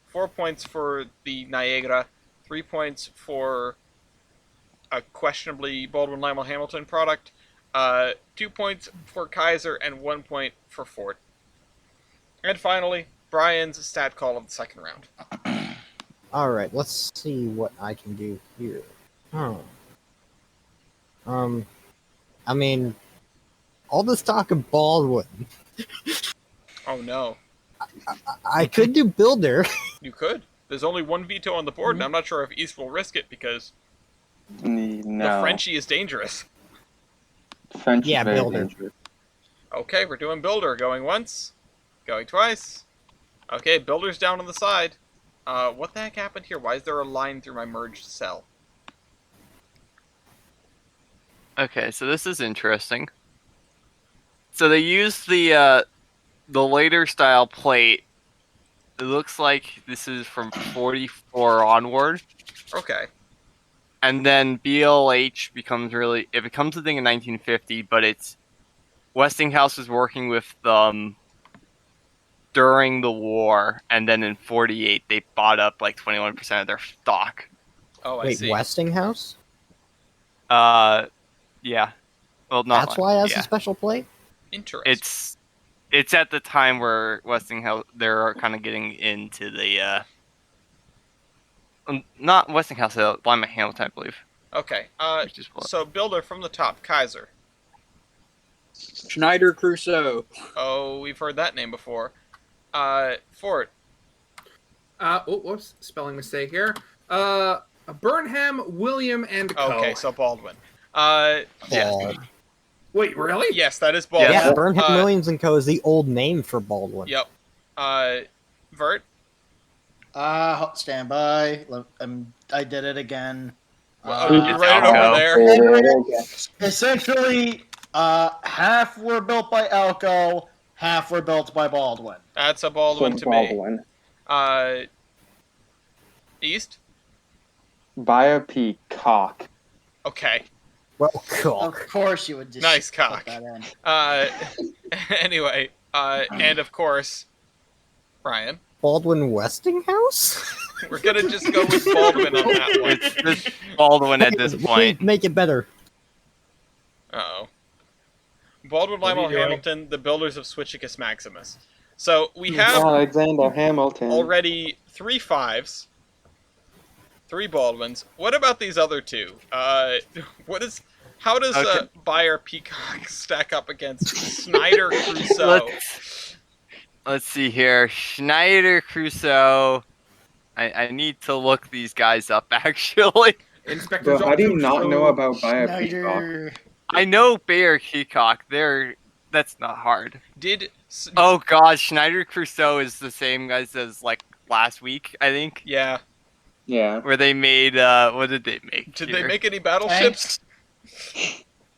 4 points for the Niagara, 3 points for a questionably Baldwin Lionel Hamilton product, 2 points for Kaiser, and 1 point for Fort. And finally, Brian's stat call of the second round. Alright, let's see what I can do here. I mean, all this talk of Baldwin. Oh no. I could do Builder. You could. There's only one veto on the board, and I'm not sure if East will risk it because No. the Frenchie is dangerous. French Yeah, is very Builder. dangerous. Okay, we're doing Builder. Going once, going twice. Okay, Builder's down on the side. What the heck happened here? Why is there a line through my merged cell? Okay, so this is interesting. So they used the later style plate. It looks like this is from 44 onward, Okay. and then BLH becomes it becomes a thing in 1950, but it's Westinghouse was working with them during the war, and then in 48 they bought up like 21% of their stock. Oh, I Wait, see. Westinghouse? Yeah. Well, not That's why it has yeah. a special plate? Interesting. It's at the time where Westinghouse they're kind of getting into the not Westinghouse, Lyman Hamilton, I believe. Okay. Which is what? So Builder from the top, Kaiser. Schneider Crusoe. Oh, we've heard that name before. Fort. Whoops, spelling mistake here. Burnham, William, and Co. Okay, so Baldwin. Yes. Bald. Wait, really? Yes, that is Baldwin. Yeah, Burnham Williams and Co. is the old name for Baldwin. Yep. Vert. Stand by. I did it again. You write it over there. Essentially, half were built by Elko, half were built by Baldwin. That's a Baldwin to me. East. Buy a peacock. Okay. Well, Of cool. course, you would just Nice put cock. that in. Anyway, and of course, Brian. Baldwin Westinghouse? We're gonna just go with Baldwin on that one. It's just Baldwin at this point. Make it better. Uh-oh. Baldwin, What are you Lionel doing? Hamilton, the builders of Switchicus Maximus. So we have Alexander Hamilton. already 3 5s, 3 Baldwins. What about these other 2? How does Okay. Bayer Peacock stack up against Snyder Crusoe? Let's see here. Schneider Crusoe. I need to look these guys up, actually. Inspector Bro, how do you Zoltan not know Show. about Buy a peacock? Schneider. I know Bayer Peacock. That's not hard. Did Oh god, Schneider Crusoe is the same guys as like last week, I think. yeah? Yeah. Where they made what did they make? Did here? they make any battleships?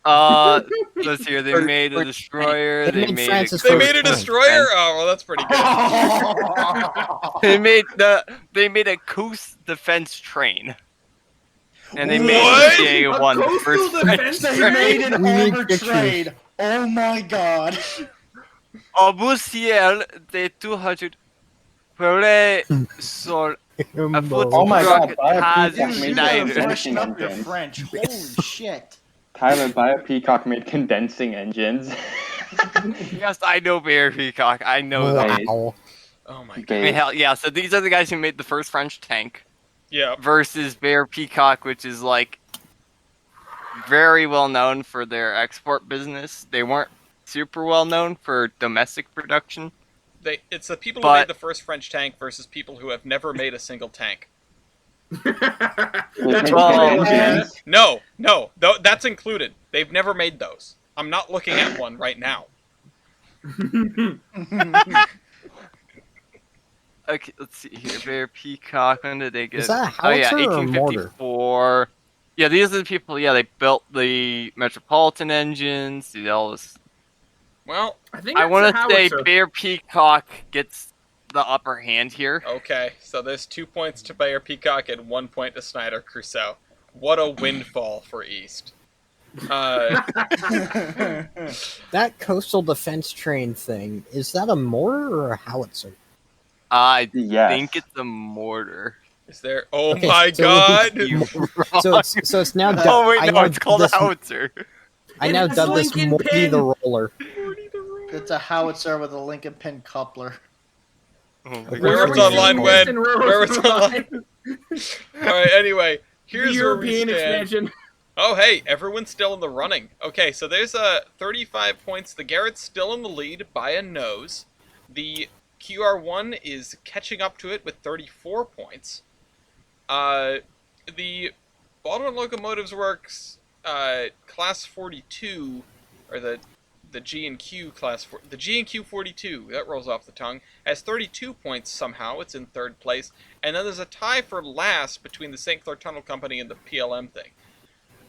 Let's see here. They made a destroyer. They They made made Francis They First made a Tank. destroyer. Oh, well, that's pretty good. They made a coast defense train. And they made What? the A one coastal first defense They train? made an We need armor pictures. trade. Oh my god. Au ciel de 200 Pere sur a foot Oh my god, rocket Buy a has peacock Dude, made you gotta Schneider. freshen up your engines. French. Holy shit. Tyler, Buy a peacock made condensing engines. Yes, I know Bayer Peacock. I know that. Wow. Oh my god. I mean, hell, yeah, so these are the guys who made the first French tank Yeah. versus Bayer Peacock, which is like very well known for their export business. They weren't super well known for domestic production. It's the people who But- made the first French tank versus people who have never made a single tank. That's Well, what engines. No, that's included. They've never made those. I'm not looking at one right now. Okay, let's see here. Bayer Peacock, when did they get? Is that a Oh yeah, howitzer or a mortar? 1854. Yeah, these are the people. Yeah, they built the Metropolitan engines. Did all this. Well, I think I want that's to a say howitzer. Bayer Peacock gets the upper hand here. okay. So there's 2 points to Bayer Peacock and 1 point to Snyder Crusoe. What a windfall for East. That coastal defense train thing, is that a mortar or a howitzer? I Yes. think it's a mortar. Is there? Oh Okay, my so- god! So it's now done. Oh wait, I no, know it's called this, a howitzer. I now It's dub this Lincoln Morty Pin. the Roller. It's a howitzer with a Lincoln Pin coupler. Oh my Where God. Railroads we Online see when? Western Railroads Railroads Online. Online. Alright, anyway. Here's where we European stand. expansion. Oh, hey, everyone's still in the running. Okay, so there's 35 points. The Garrett's still in the lead by a nose. The QR1 is catching up to it with 34 points. The Baldwin Locomotives Works Class 42, or the G and Q class, the G and Q 42, that rolls off the tongue, has 32 points somehow. It's in 3rd place. And then there's a tie for last between the St. Clair Tunnel Company and the PLM thing.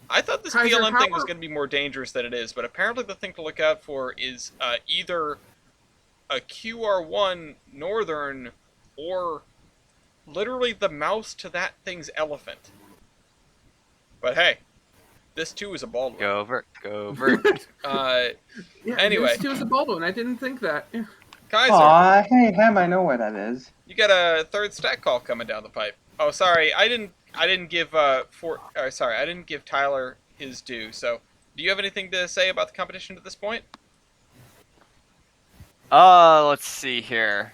I thought this Kaiser PLM thing was Power- going to be more dangerous than it is, but apparently the thing to look out for is either a QR1 Northern or literally the mouse to that thing's elephant. But hey, this too is a Baldwin. Go over, go over. Yeah, Anyway. this too is a Baldwin. I didn't think that. Yeah. Kaiser, Aw, hey, Ham, I know where that is. you got a 3rd stat call coming down the pipe. Oh, sorry, I didn't give I didn't give Tyler his due. So, do you have anything to say about the competition at this point? Let's see here.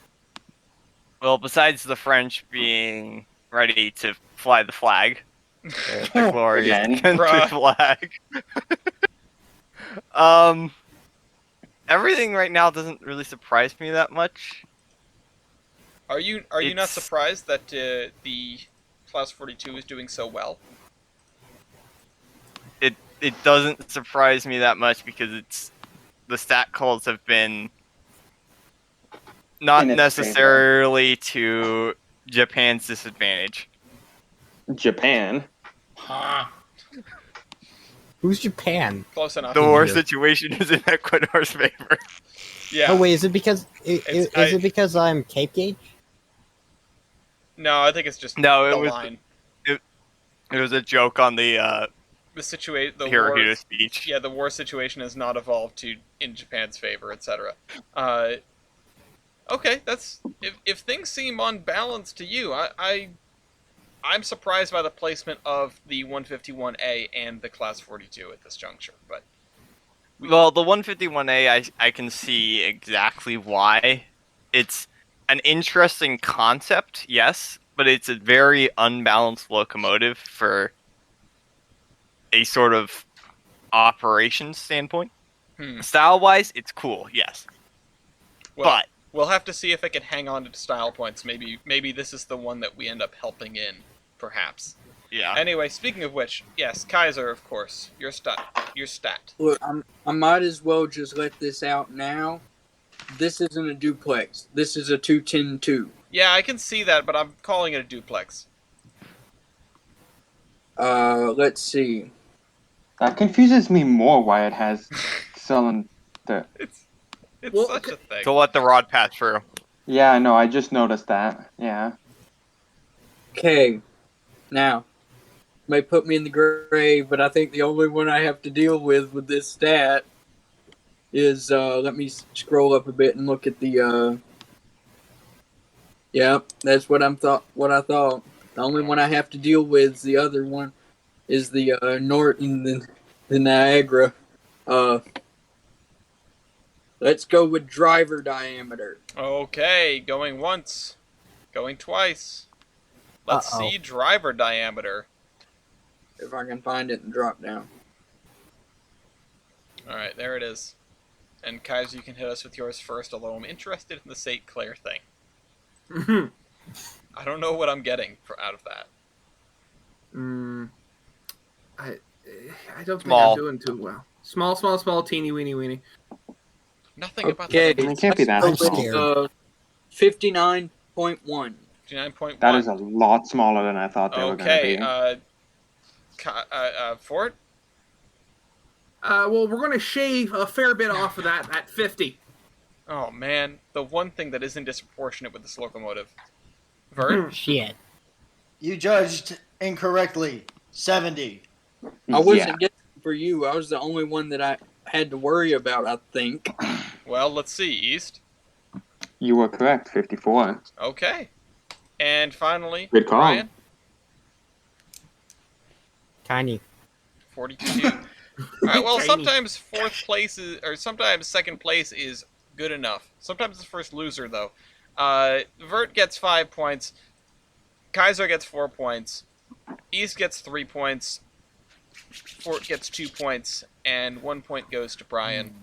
Well, besides the French being ready to fly the flag, the glorious Again. country Bruh. flag. everything right now doesn't really surprise me that much. Are you not It's- surprised that the Class 42 is doing so well? It doesn't surprise me that much because the stat calls have been not In its necessarily to Japan's disadvantage. Japan. Who's Japan? Close enough. The war here. situation is in Ecuador's favor. Yeah. Oh wait, is it because It's- is it because I'm Cape Gauge? No, I think it's just No, the it was line. it was a joke on the The situation, the war. Hirohito speech. Yeah, the war situation has not evolved to in Japan's favor, etc. Okay, that's if things seem unbalanced to you, I'm surprised by the placement of the 151A and the Class 42 at this juncture, but Well, the 151A, I can see exactly why. It's an interesting concept, yes, but it's a very unbalanced locomotive for a sort of operations standpoint. Style-wise, it's cool, yes. well, But we'll have to see if it can hang on to style points. Maybe this is the one that we end up helping in, perhaps. yeah, Anyway, speaking of which, yes, Kaiser, of course, your stat. Look, I might as well just let this out now. This isn't a duplex. This is a 210-2. Yeah, I can see that, but I'm calling it a duplex. Let's see. That confuses me more why it has cylinder. It's Well, such a thing. to let the rod pass through. Yeah, no, I just noticed that. Yeah. Okay. Now, may put me in the grave, but I think the only one I have to deal with this stat is, let me scroll up a bit and look at the, yep, that's what I thought. The only one I have to deal with, the other one, is the, the Niagara. Let's go with driver diameter. Okay, going once, going twice. Let's Uh-oh. see driver diameter. If I can find it and drop down. Alright, there it is. And Kaiser, you can hit us with yours first, although I'm interested in the St. Clair thing. I don't know what I'm getting out of that. I don't think Small. I'm doing too well. Small, teeny, weeny. Nothing about Okay, that. It can't be that I'm small. scared. 59.1. 59.1. That is a lot smaller than I thought they were Okay, going to Fort? Well, we're going to shave a fair bit off of that at 50. Oh man, the one thing that isn't disproportionate with this locomotive. Vert? Shit. You judged incorrectly. 70. I be. wasn't guessing for you. I was the only one that I had to worry about, I think. Well, let's see, East. You were correct. 54. Okay. And finally, Good call. Ryan? Tiny. 42. Alright, well, Tiny. sometimes fourth place is, or sometimes second place is good enough. Sometimes it's first loser, though. Vert gets 5 points. Kaiser gets 4 points. East gets 3 points. Fort gets 2 points. And 1 point goes to Brian.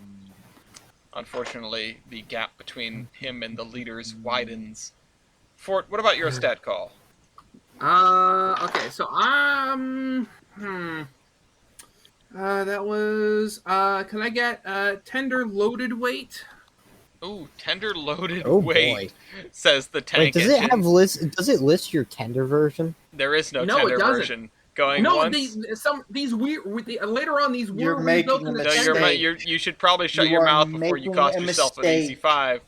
Unfortunately, the gap between him and the leaders widens. Fort, what about your stat call? Okay, so that was, can I get, tender loaded weight? Ooh, tender loaded Oh weight, boy. says the tank Wait, does it engine. have list? Does it list your tender version? There is no, No, it tender doesn't. version. Going No, once. these weird, later on, these You're were making rebuilt a in the No, mistake. you should probably shut You your are mouth before you making cost a yourself an easy mistake. 5.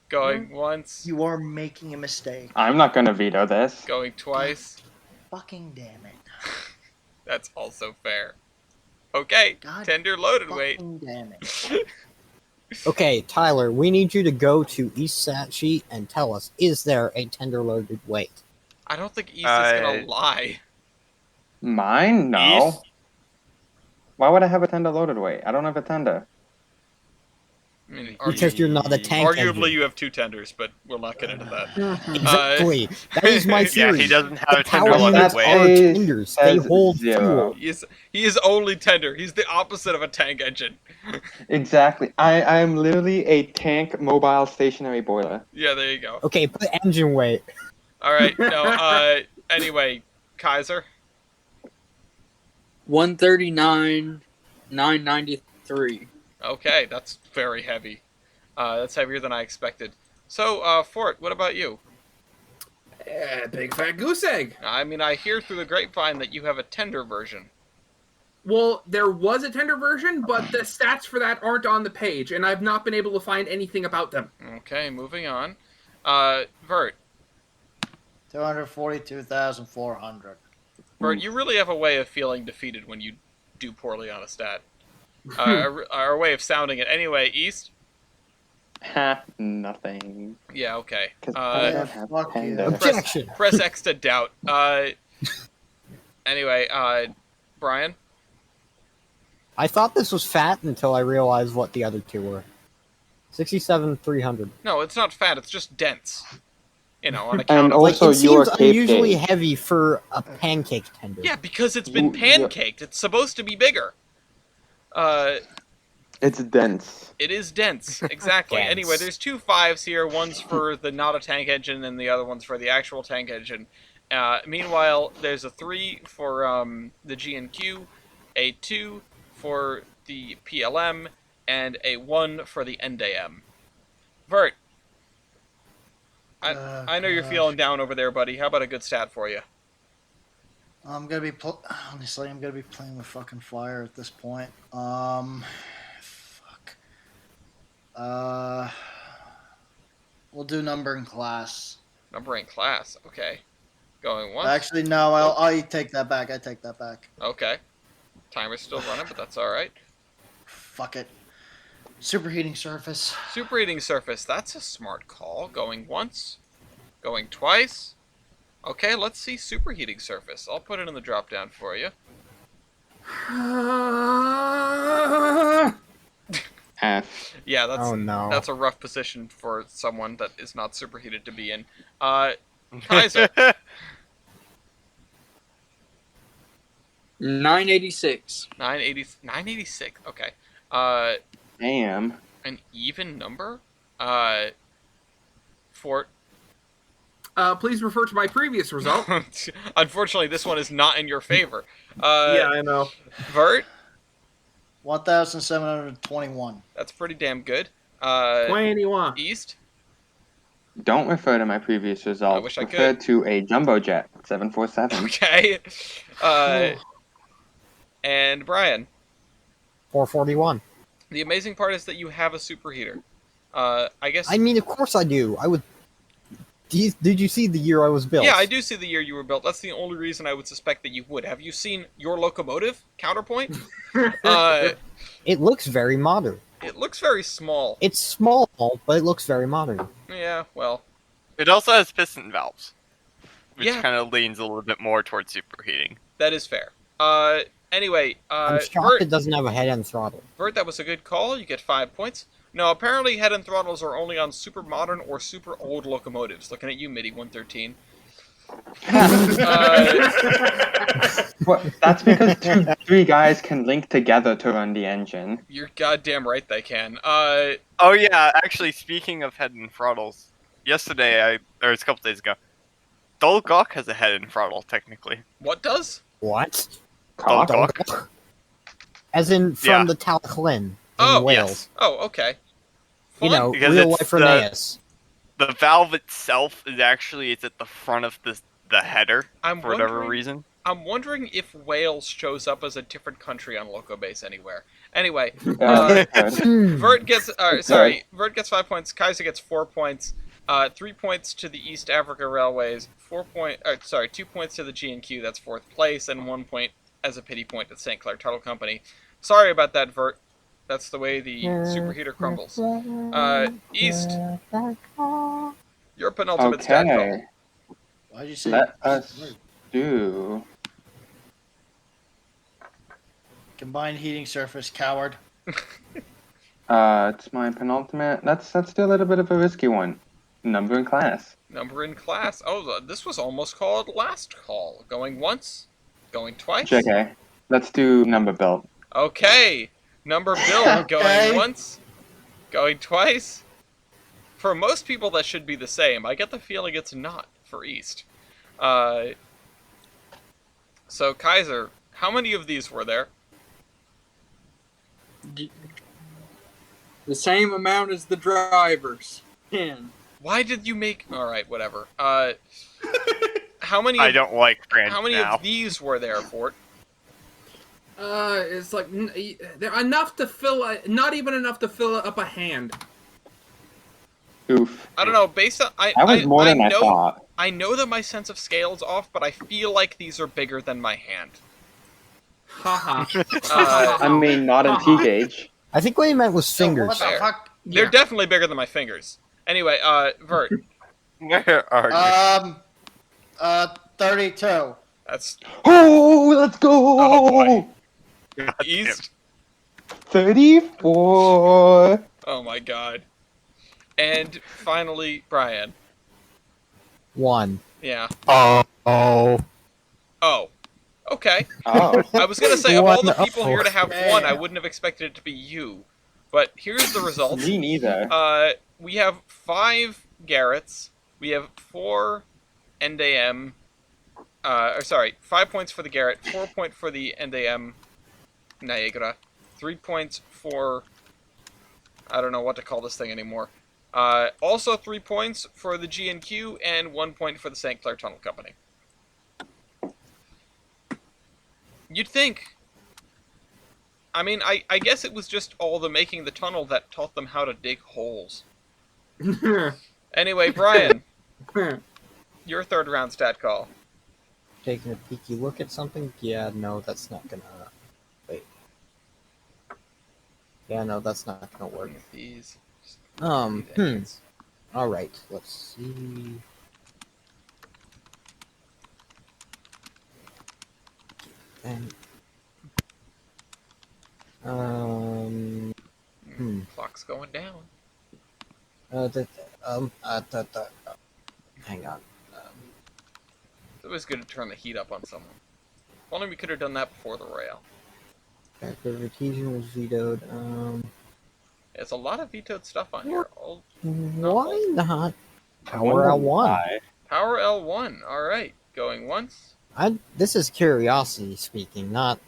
Going once. You are making a mistake. I'm not going to veto this. Going twice. Fucking damn it. That's also fair. Okay, God tender loaded weight. Fucking damn it. Okay, Tyler, we need you to go to East Stat Sheet and tell us, is there a tender loaded weight? I don't think East is gonna lie. Mine? No. East? Why would I have a tender loaded weight? I don't have a tender. I mean, Because you're not a tank arguably engine. you have 2 tenders, but we'll not get into that. Exactly. That is my Yeah, theory. Yeah, he doesn't have The a tender power Well, units weight. are says- tenders. They says hold 0. fuel. He is only tender. He's the opposite of a tank engine. Exactly. I am literally a tank mobile stationary boiler. Yeah, there you go. Okay, put engine weight. All right. No. Anyway, Kaiser. 139,993. Okay, that's very heavy. That's heavier than I expected. So, Fort, what about you? Yeah, big fat goose egg. I mean, I hear through the grapevine that you have a tender version. Well, there was a tender version, but the stats for that aren't on the page, and I've not been able to find anything about them. Okay, moving on. Vert. 242,400. Vert, you really have a way of feeling defeated when you do poorly on a stat. Our way of sounding it. Anyway, East? Ha, nothing. Yeah, okay. 'Cause I don't have fuck you. tender. Objection. Press X to doubt. Anyway, Brian? I thought this was fat until I realized what the other two were. 67,300. No, it's not fat, it's just dense. You know, on account And of... also, Like, it you are seems Cape unusually Gauge. heavy for a pancake tender. Yeah, because it's been You- pancaked. It's supposed to be bigger. It's dense. It is dense, exactly. Dense. Anyway, there's 2 5s here. One's for the not a tank engine, and the other one's for the actual tank engine. Meanwhile, there's a 3 for the G&Q, a 2 for the PLM, and a 1 for the NDM. Vert, I know you're feeling down over there, buddy. How about a good stat for you? I'm gonna be honestly, I'm gonna be playing with fucking fire at this point. Fuck. We'll do number and class. Number in class. Okay. Going once. Actually, no. I take that back. I take that back. Okay. Timer's still running, but that's all right. Fuck it. Superheating surface. Superheating surface. That's a smart call. Going once. Going twice. Okay, let's see superheating surface. I'll put it in the drop down for you. F. Yeah, that's Oh no. that's a rough position for someone that is not superheated to be in. Kaiser. 986. 986. Okay. Damn. An even number? Fort. Please refer to my previous result. Unfortunately, this one is not in your favor. Yeah, I know. Vert. 1,721. That's pretty damn good. 21. East. Don't refer to my previous results. I wish I refer could. to a jumbo jet 747. Okay. And Brian. 441. The amazing part is that you have a superheater. I guess. I mean, of course I do. I would. Did you see the year I was built? Yeah, I do see the year you were built. That's the only reason I would suspect that you would. Have you seen your locomotive? Counterpoint? It looks very modern. It looks very small. It's small, but it looks very modern. Yeah, well. It also has piston valves, which Yeah. kind of leans a little bit more towards superheating. That is fair. Anyway, I'm shocked Bert, it doesn't have a head-end throttle. Bert, that was a good call. You get 5 points. No, apparently head and throttles are only on super modern or super old locomotives. Looking at you, MIDI 113. Well, that's because 3 guys can link together to run the engine. You're goddamn right they can. Oh yeah, actually, speaking of head and throttles, yesterday or it's a couple days ago, Dolgok has a head and throttle technically. What does? What? Dolgok. As in from Yeah. the Talchlin in Oh, Wales. yes. Oh, okay. You Fun. know, Because real it's life the- Rheneas. The valve itself is actually it's at the front of the header I'm for whatever wondering- reason. I'm wondering if Wales shows up as a different country on Loco Base anywhere. Anyway, Good. Vert gets Vert gets 5 points. Kaiser gets 4 points. 3 points to the East Africa Railways. 2 points to the G&Q. That's 4th place, and 1 point as a pity point to the St. Clair Tuttle Company. Sorry about that, Vert. That's the way the superheater crumbles. East, your penultimate stat call. Okay. Why'd you say? Let us do. Combined heating surface, coward. It's my penultimate. That's still a little bit of a risky one. Number in class. Number in class. Oh, this was almost called last call. Going once, going twice. JK. Let's do number built. Okay, number build. Going Okay. once, going twice. For most people, that should be the same. I get the feeling it's not for East. So Kaiser, how many of these were there? The same amount as the drivers. 10. Why did you make? All right, whatever. How many? I don't like France How many now. of these were there, Fort? It's like they're enough to fill. Not even enough to fill up a hand. Oof. I don't know. Based on That was more than I know, thought. I know that my sense of scale is off, but I feel like these are bigger than my hand. Haha. I mean, not in T gauge. I think what he meant was So fingers. what the Fair. fuck? They're Yeah. definitely bigger than my fingers. Anyway, Vert, Where are you? 32. that's Oh, let's go! Oh, boy. God damn. East. 34. Oh my god. And finally, Brian. 1. Yeah. Oh. Oh. Okay. Oh. I was gonna say, of all the One. people here to have Oh. one, I wouldn't have expected it to be you. But here's the results. Me neither. We have 5 Garretts. We have 4 NDM. 5 points for the Garrett, 4 points for the NDM Niagara, 3 points for... I don't know what to call this thing anymore. Also 3 points for the G&Q, and 1 point for the St. Clair Tunnel Company. You'd think... I mean, I guess it was just all the making the tunnel that taught them how to dig holes. Anyway, Brian, your third round stat call. Taking a peeky look at something? Yeah, no, that's not gonna... Wait. Yeah, no, that's not gonna work. These. Alright, let's see... And... Clock's going down. Hang on. It's always good to turn the heat up on someone. If only we could have done that before the Royale. Factor of adhesion was vetoed. There's a lot of vetoed stuff on here. All Why not? I Power wonder L1. why. Power L1. Alright. Going once. This is curiosity speaking, not...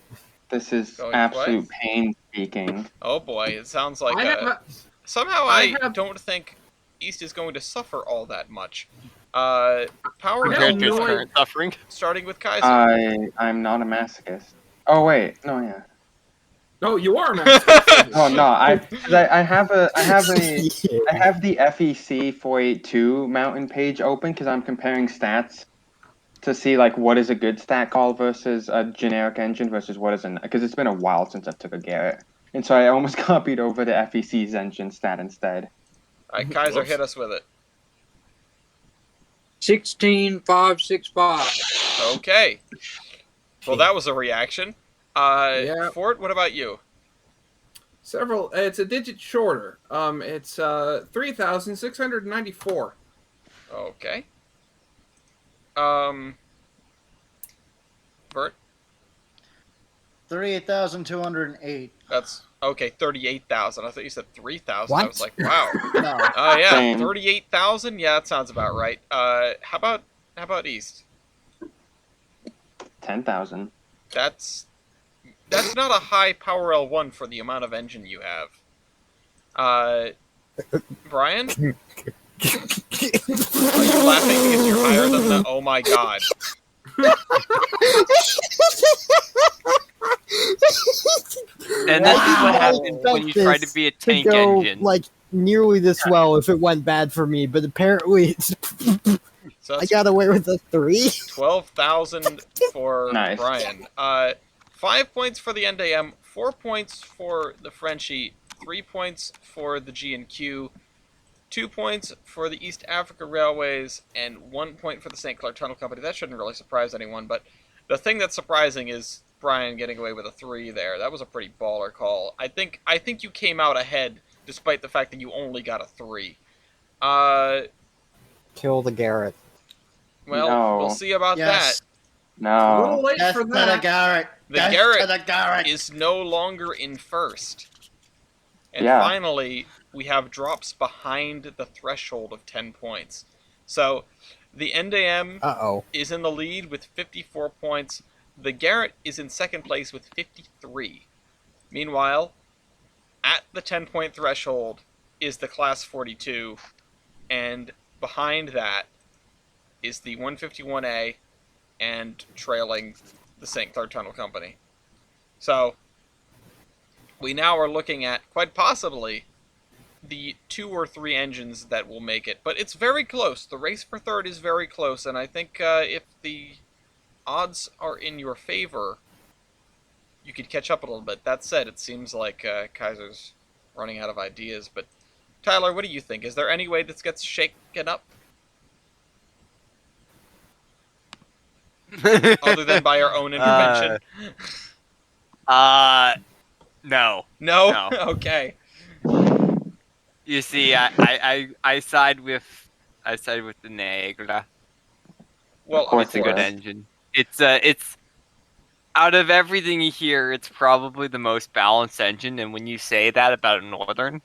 This is Going absolute twice? pain speaking. Oh boy, it sounds like... I have somehow I I have- don't think East is going to suffer all that much. Power Compared to his L1, current suffering. starting with Kaiser. I'm not a masochist. Oh wait, no, yeah. Oh, you are, man. Oh no, I have the FEC 482 mountain page open because I'm comparing stats to see like what is a good stat call versus a generic engine versus what isn't, because it's been a while since I took a Garrett, and so I almost copied over the FEC's engine stat instead. Alright, Kaiser, Whoops. hit us with it. 16565. Okay. Well, that was a reaction. Yeah. Fort, what about you? Several. It's a digit shorter. It's 3,694. Okay. Bert? 38,208. That's okay. 38,000. I thought you said 3,000. I What? was like, wow. No. Oh yeah, Same. 38,000. Yeah, that sounds about right. How about East? 10,000. That's not a high power L1 for the amount of engine you have. Brian, are you laughing because you're higher than the? Oh my god. And this is what Wow. happens when you try to be a to tank go, engine. like, nearly this well if it went bad for me, but apparently it's... So I that's got away with a 3. 12,000 for Nice. Brian. 5 points for the NDM, 4 points for the Frenchie, 3 points for the G&Q, 2 points for the East Africa Railways, and 1 point for the St. Clair Tunnel Company. That shouldn't really surprise anyone, but the thing that's surprising is Brian getting away with a 3 there. That was a pretty baller call. I think you came out ahead despite the fact that you only got a 3. Kill the Garrett. Well, No. we'll see about Yes. that. A little No. late Death for to the that. Garrett. The Death Garrett to the Garrett. is no longer in first. And Yeah. finally, we have drops behind the threshold of 10 points. So, the NDM Uh-oh. is in the lead with 54 points. The Garrett is in second place with 53. Meanwhile, at the 10-point threshold is the Class 42, and behind that is the 151A and trailing the St. Clair Tunnel Company. So, we now are looking at, quite possibly, the 2 or 3 engines that will make it. But it's very close. The race for third is very close, and I think if the odds are in your favor, you could catch up a little bit. That said, it seems like Kaiser's running out of ideas. But, Tyler, what do you think? Is there any way this gets shaken up? Other than by our own intervention? No. No? no. Okay. You see, I side with the Niagara. Well, Of course It's a good Yes. engine. It's out of everything here, it's probably the most balanced engine. And when you say that about a Northern,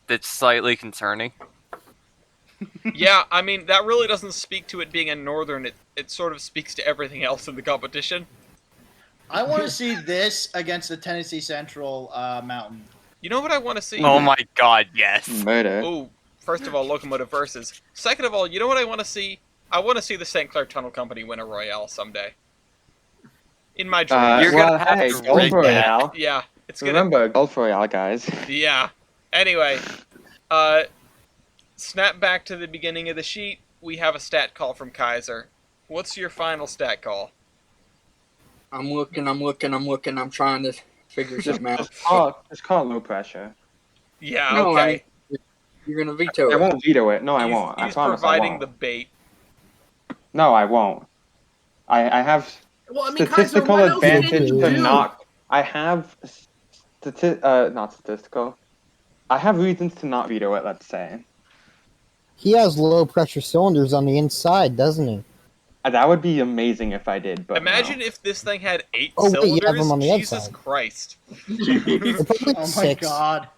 that's slightly concerning. Yeah, I mean, that really doesn't speak to it being a Northern. It sort of speaks to everything else in the competition. I want to see this against the Tennessee Central Mountain. You know what I want to see? Oh my god, yes. Murder. Oh, first of all, Locomotive versus. Second of all, you know what I want to see? I want to see the St. Clair Tunnel Company win a Royale someday. In my dreams. You're gonna have to Golf rig Royale. Yeah, it's gonna. Remember, Golf Royale, guys. Yeah. Anyway, snap back to the beginning of the sheet. We have a stat call from Kaiser. What's your final stat call? I'm looking. I'm trying to figure something out. Just call it low pressure. Yeah, No, okay. You're gonna veto I it. won't veto it. No, I He's- won't. I He's promise providing I won't. the bait. No, I won't. I have Well, I mean, Kaiser, statistical what else can advantage you to do? not. I have not statistical. I have reasons to not veto it. Let's say He has low pressure cylinders on the inside, doesn't he? that would be amazing if I did. But Imagine no. if this thing had 8 Oh, wait, you cylinders. have them on the Jesus outside. Christ. They're probably Oh my 6. god.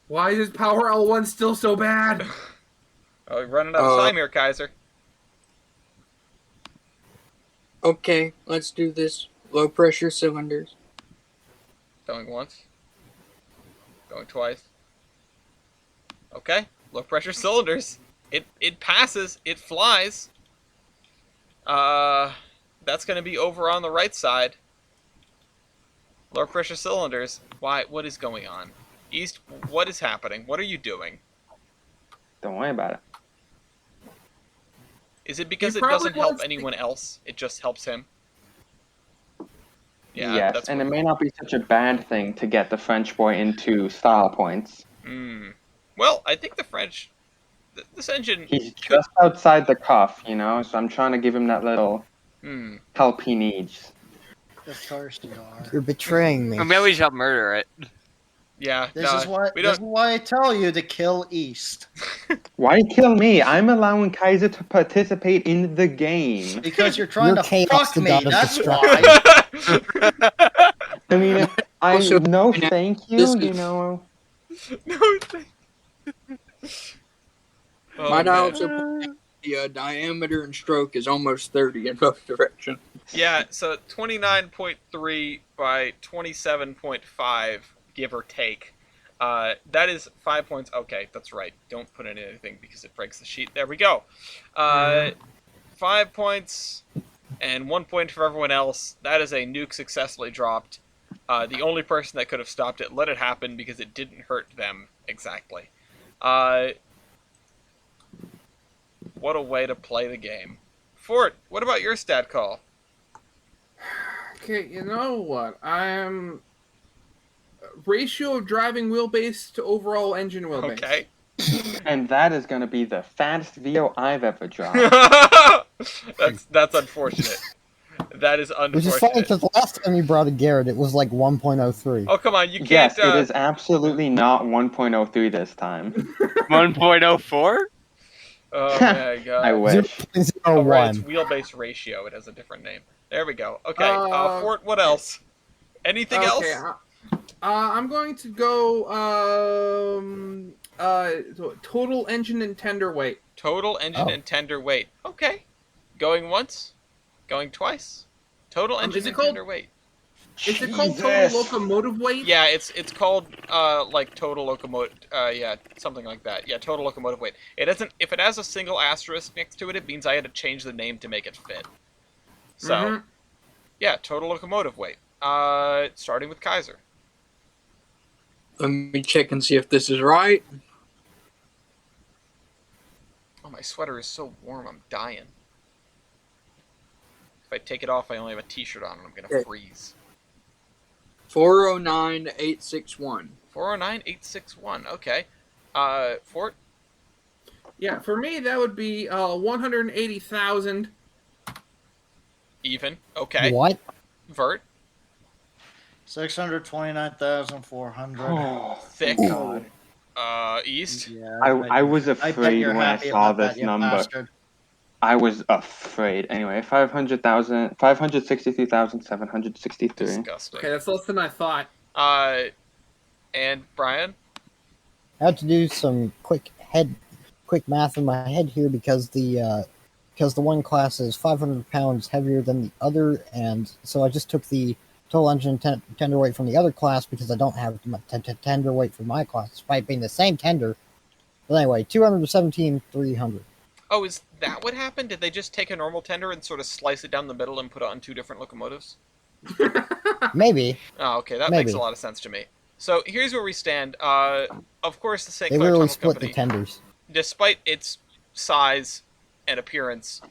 Why is Power L1 still so bad? Oh, we're running out of time here, Kaiser. Okay, let's do this. Low pressure cylinders. Going once. Going twice. Okay. Low pressure cylinders. It passes. It flies. That's going to be over on the right side. Low pressure cylinders. Why? What is going on? East, what is happening? What are you doing? Don't worry about it. Is it because He it probably doesn't help wants to- anyone else? It just helps him? Yeah, Yes, that's and what- it may not be such a bad thing to get the French boy into style points. Well, I think the French... This engine... He's just outside the cuff, you know, so I'm trying to give him that little help he needs. The thirsty are. You're betraying me. Maybe we shall murder it. Yeah, This is why. we This don't... is why I tell you to kill East, Why kill me? I'm allowing Kaiser to participate in the game. because you're trying You're to chaos, fuck the me. god of That's destruction. why. I mean, Also, no thank you, this is- you know. No, thank... Oh, Might I man. also point out the diameter and stroke is almost 30 in both directions. Yeah, so 29.3 by 27.5, give or take. That is 5 points. Okay, that's right. Don't put in anything because it breaks the sheet. There we go. 5 points and 1 point for everyone else. That is a nuke successfully dropped. The only person that could have stopped it let it happen because it didn't hurt them exactly. What a way to play the game. Fort, what about your stat call? Okay, you know what? I'm ratio of driving wheelbase to overall engine wheelbase. Okay. And that is going to be the fattest VO I've ever dropped. That's unfortunate. That is Which is funny unfortunate. because the last time you brought a Garrett, it was like 1.03. Oh, come on, you can't... Yes, it is absolutely not 1.03 this time. 1.04? Oh, my God. I wish. 0.01. Oh, right, it's wheelbase ratio. It has a different name. There we go. Okay, Fort, what else? Anything else? I'm going to go total engine and tender weight. Total engine and tender weight. Okay. Going once. Going twice. Total engine Is it and called- tender weight. Is it called total Jesus. locomotive weight? Yeah, it's called like total locomotive. Yeah, something like that. Yeah, total locomotive weight. It doesn't. If it has a single asterisk next to it, it means I had to change the name to make it fit. So, yeah, total locomotive weight. Starting with Kaiser. Let me check and see if this is right. Oh, my sweater is so warm. I'm dying. If I take it off, I only have a t-shirt on, and I'm gonna freeze. 409861. 409861. Okay. Fort. Yeah, for me that would be 180,000. Even. Okay. What? Vert. 629,400. Oh, Thick. God. East. Yeah, I was I bet afraid you're when I happy saw about this that, you number. bastard. I was afraid. Anyway, 563,763. Disgusting. Okay, that's less than I thought. And Brian. I had to do some quick math in my head here because the one class is 500 pounds heavier than the other, and so I just took the total engine tender weight from the other class because I don't have tender weight for my class, despite being the same tender. But anyway, 217,300. Oh, is that what happened? Did they just take a normal tender and sort of slice it down the middle and put it on two different locomotives? Maybe. Oh, okay, that Maybe. makes a lot of sense to me. So here's where we stand. Of course, the St. They Clair literally Tunnel split Company, the tenders. despite its size and appearance,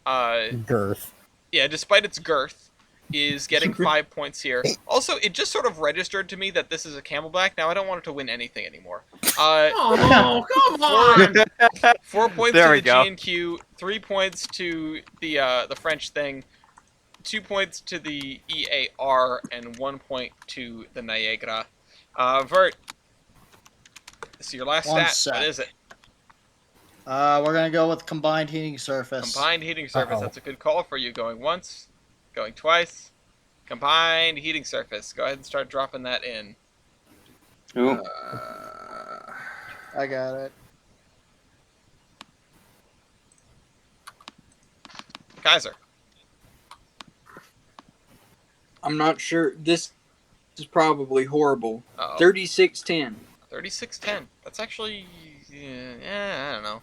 Girth. yeah, despite its girth, is getting 5 points here. Also, it just sort of registered to me that this is a Camelback. Now, I don't want it to win anything anymore. Oh, come on! 4 points There to we the go. G&Q, 3 points to the French thing, 2 points to the EAR, and 1 point to the Niagara. Vert, this is your last One stat. sec. What is it? We're gonna go with combined heating surface. Combined heating surface. Uh-oh. That's a good call for you. Going once, going twice. Combined heating surface. Go ahead and start dropping that in. Ooh. I got it. Kaiser. I'm not sure. This is probably horrible. Uh-oh. 3610. 3610. That's actually, I don't know.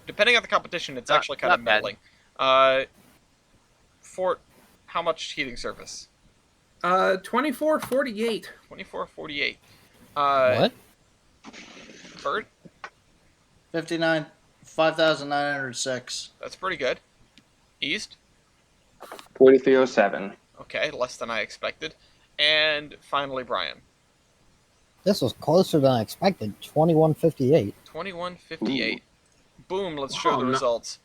Depending on the competition, it's Not- actually kind of not bad. middling. Fort, how much heating surface? 2448. 2448. What? Bert, 5,906. that's pretty good. East, 4307. okay, less than I expected. And finally, Brian, This was closer than I expected. 2158. 2158. Boom, let's show Oh, the no. results.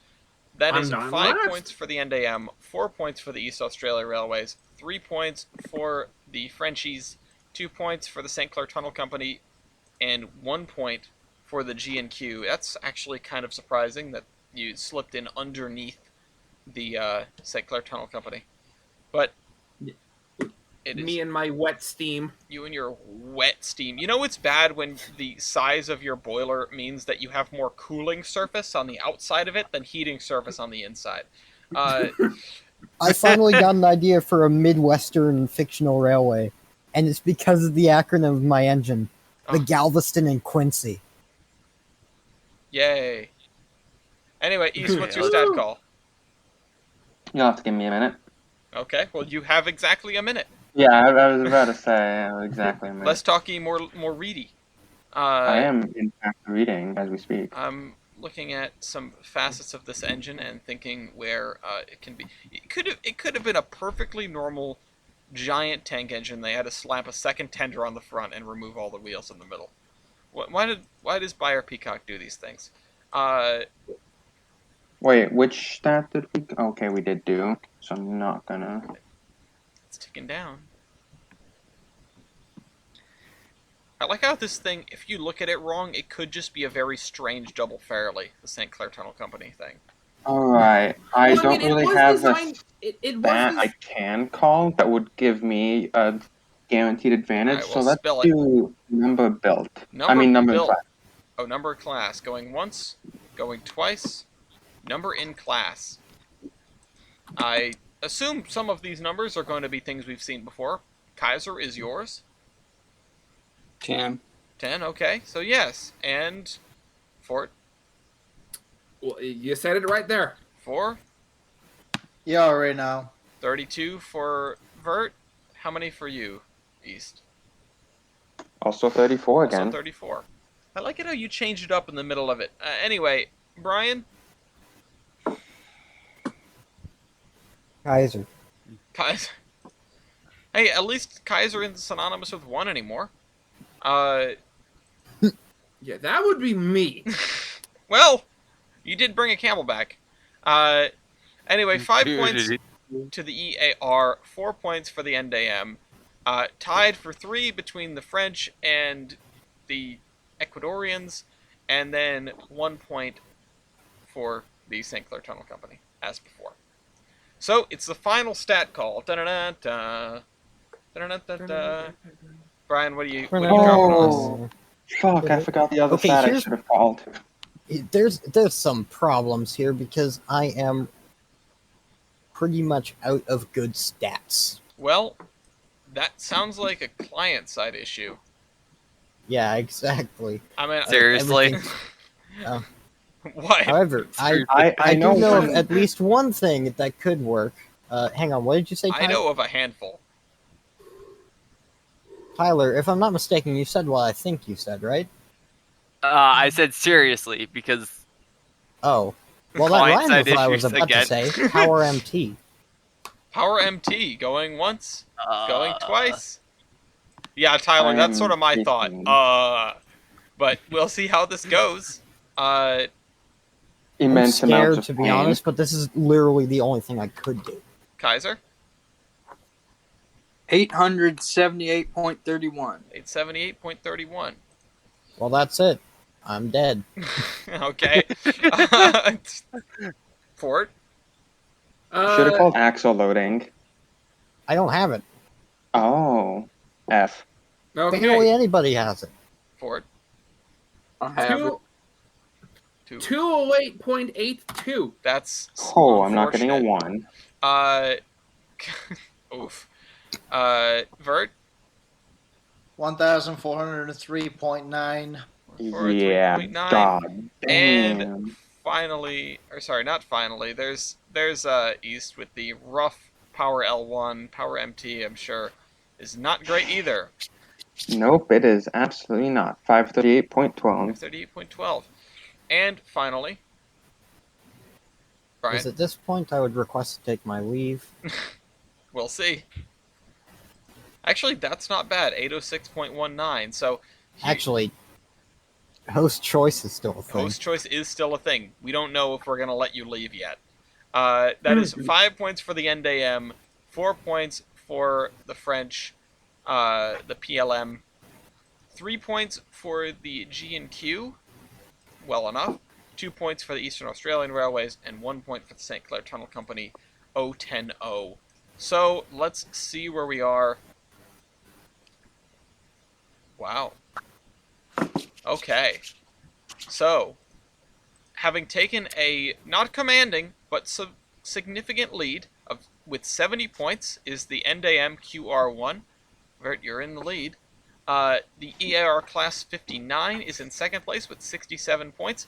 That I'm is done. 5 What? points for the NDM, 4 points for the East Australia Railways, 3 points for the Frenchies, 2 points for the St. Clair Tunnel Company, and 1 point for the G&Q. That's actually kind of surprising that you slipped in underneath the St. Clair Tunnel Company. But it is Me and my wet steam. you and your wet steam. You know it's bad when the size of your boiler means that you have more cooling surface on the outside of it than heating surface on the inside. I finally got an idea for a Midwestern fictional railway, and it's because of the acronym of my engine, the Oh. Galveston and Quincy. Yay. Anyway, East, what's your stat call? You'll have to give me a minute. Okay, well, you have exactly a minute. Yeah, I was about to say exactly a minute. Less talky, more reedy. I am, in fact, reading as we speak. I'm looking at some facets of this engine and thinking where it can be. It could have been a perfectly normal giant tank engine. They had to slap a second tender on the front and remove all the wheels in the middle. Why does Bayer Peacock do these things? Wait, which stat did we? Okay, we did do. So I'm not gonna. It's ticking down. I like how this thing, if you look at it wrong, it could just be a very strange double fairly, the St. Clair Tunnel Company thing. All right, I Well, don't it really was have designed. a It stat was. I can call that would give me a guaranteed advantage. Alright, So well, let's spill it. do number built. Number Number in built. class. Oh, number class. Going once, going twice. Number in class. I assume some of these numbers are going to be things we've seen before. Kaiser is yours. 10. 10, okay. So yes. And Fort, Well, you said it right there. 4. Yeah, already know. 32 for Vert. How many for you, East? Also 34 Also again. 34. I like it how you changed it up in the middle of it. Anyway, Brian? Kaiser. Kaiser. Hey, at least Kaiser isn't synonymous with 1 anymore. Yeah, that would be me. Well, you did bring a camel back. Anyway, 5 points to the EAR, 4 points for the NDM. Tied for 3 between the French and the Ecuadorians, and then 1 point for the St. Clair Tunnel Company, as before. So, it's the final stat call. Da-da-da-da. Da-da-da-da-da. Brian, what are you dropping on us? Fuck, I forgot the other Okay, stat I here's- should have called. There's some problems here because I am pretty much out of good stats. Well, that sounds like a client-side issue. Yeah, exactly. I mean, Seriously? everything- what? However, I I do know know of one. at least one thing that could work. Hang on, what did you say, I know of a handful. Tyler? If I'm not mistaken, you said what I think you said, right? I said seriously because Oh, well, that Client rhymed side with what I was issues about again. to say. Power MT. Power MT, going once, going uh, twice. Yeah, Tyler, that's sort of my I'm thought. thinking- But we'll see how this goes. I'm Immense scared, amounts of to be pain. honest, but this is literally the only thing I could do. Kaiser, 878.31. 878.31. Well, that's it. I'm dead. Okay. Fort, Should have called axle loading. I don't have it. Oh, F. Barely Okay. anybody has it. Fort, I have it. 208.82. That's Oh, I'm not getting a unfortunate. 1. Oof. Vert, 1,403.9. Yeah, 403.9. god And damn. finally, or sorry, not finally. There's East with the rough Power L1, Power MT. I'm sure is not great either. Nope, it is absolutely not. 538.12. 38.12. And finally, Brian, Because at this point, I would request to take my leave. we'll see. Actually, that's not bad. 806.19. So Actually, host choice is still a thing. host choice is still a thing. We don't know if we're going to let you leave yet. That is 5 points for the NDM, 4 points for the French, the PLM, 3 points for the G&Q, well enough, 2 points for the Eastern Australian Railways, and 1 point for the St. Clair Tunnel Company, 010-0. So, let's see where we are. Wow. Okay. So, having taken a not commanding but significant lead with 70 points is the NDM QR1. Vert, you're in the lead. The EAR Class 59 is in second place with 67 points.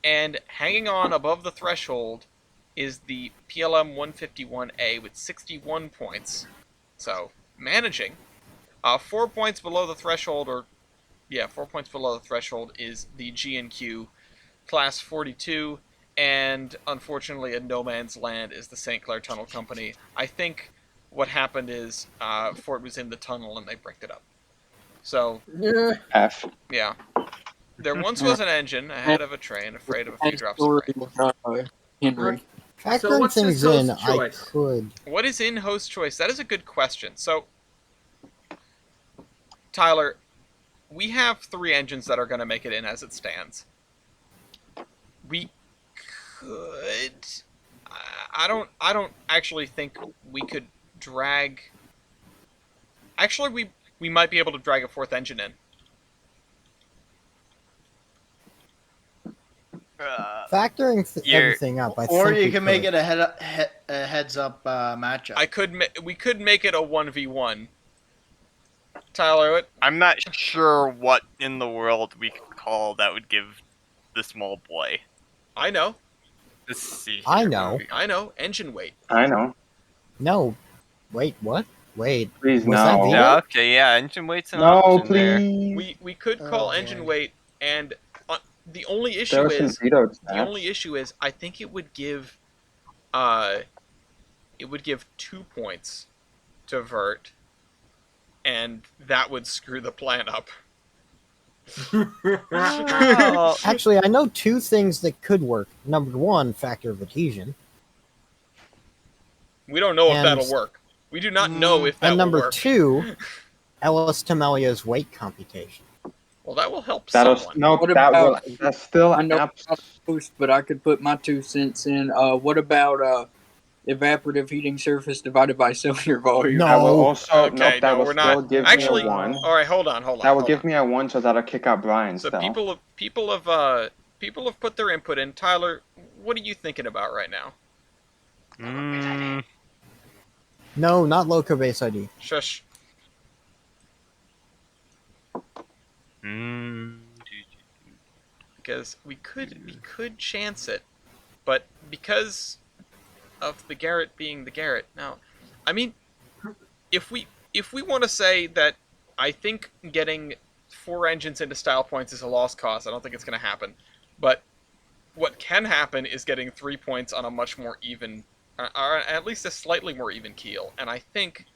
And hanging on above the threshold is the PLM 151A with 61 points. So, managing. 4 points below the threshold, 4 points below the threshold is the G&Q Class 42, and unfortunately in no man's land is the St. Clair Tunnel Company. I think what happened is Fort was in the tunnel and they bricked it up. So, F. yeah. There once was an engine ahead of a train, afraid of a few drops of rain. Henry. Factoring what's his things in, host I choice? could. What is in host choice? That is a good question. So, Tyler, we have 3 engines that are going to make it in as it stands. We could. I don't actually think we could drag. Actually, we might be able to drag a 4th engine in. Factoring You're- everything up, I Or think you we can make could. it a heads up matchup. We could make it a 1v1. Tyler, what? I'm not sure what in the world we could call that would give the small boy. I know. Let's see. I here, know. what we got. I know. Engine weight. I know. No, wait, what? Wait, Please was that no. Vito? Yeah, okay, yeah, engine weight's an No, option there. please. We could call Oh, engine boy. weight, and the only There issue are some is vetoed the stats. only issue is I think it would give 2 points to Vert, and that would screw the plan up. Oh, Actually, I know 2 things that could work. Number 1, factor of adhesion. We don't know if And- that'll work. We do not know if that And will number work. 2, Ellis Tamelia's weight computation. Well, that will help That'll someone. no. What That will. about- That's still I know abs- about boost, but I could put my 2 cents in. What about evaporative heating surface divided by cylinder volume? No. That will also Okay, nope. That no, will we're still not. give Actually, me a 1. all right, hold on. That will give me a 1, so that'll kick out Brian. So still. people have put their input in. Tyler, what are you thinking about right now? No, not Loco base ID. Shush. Because we could chance it, but because of the Garrett being the Garrett. Now, I mean, if we want to say that I think getting 4 engines into style points is a lost cause, I don't think it's going to happen. But what can happen is getting 3 points on a much more even, or at least a slightly more even keel. And I think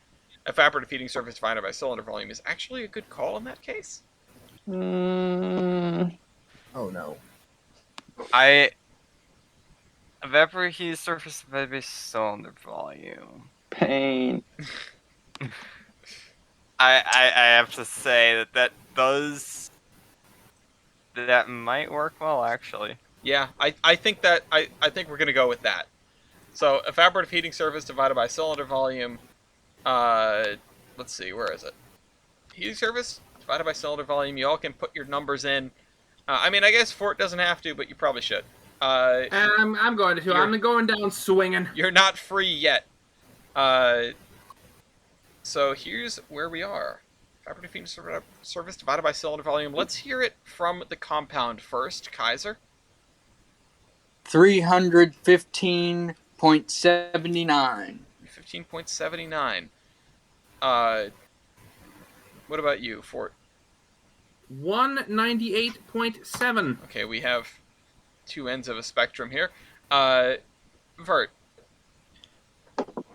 evaporative heating surface divided by cylinder volume is actually a good call in that case. Oh no. Evaporative surface by cylinder volume. Pain. I have to say that might work well, actually. Yeah, I think we're gonna go with that. So evaporative heating surface divided by cylinder volume. Let's see, where is it? Heating surface divided by cylinder volume. You all can put your numbers in. I mean, I guess Fort doesn't have to, but you probably should. I'm going to. I'm going down swinging. You're not free yet. So here's where we are. Evaporative heating surface divided by cylinder volume. Let's hear it from the compound first, Kaiser. 315.79. 15.79. What about you, Fort? 198.7. Okay, we have 2 ends of a spectrum here. Vert,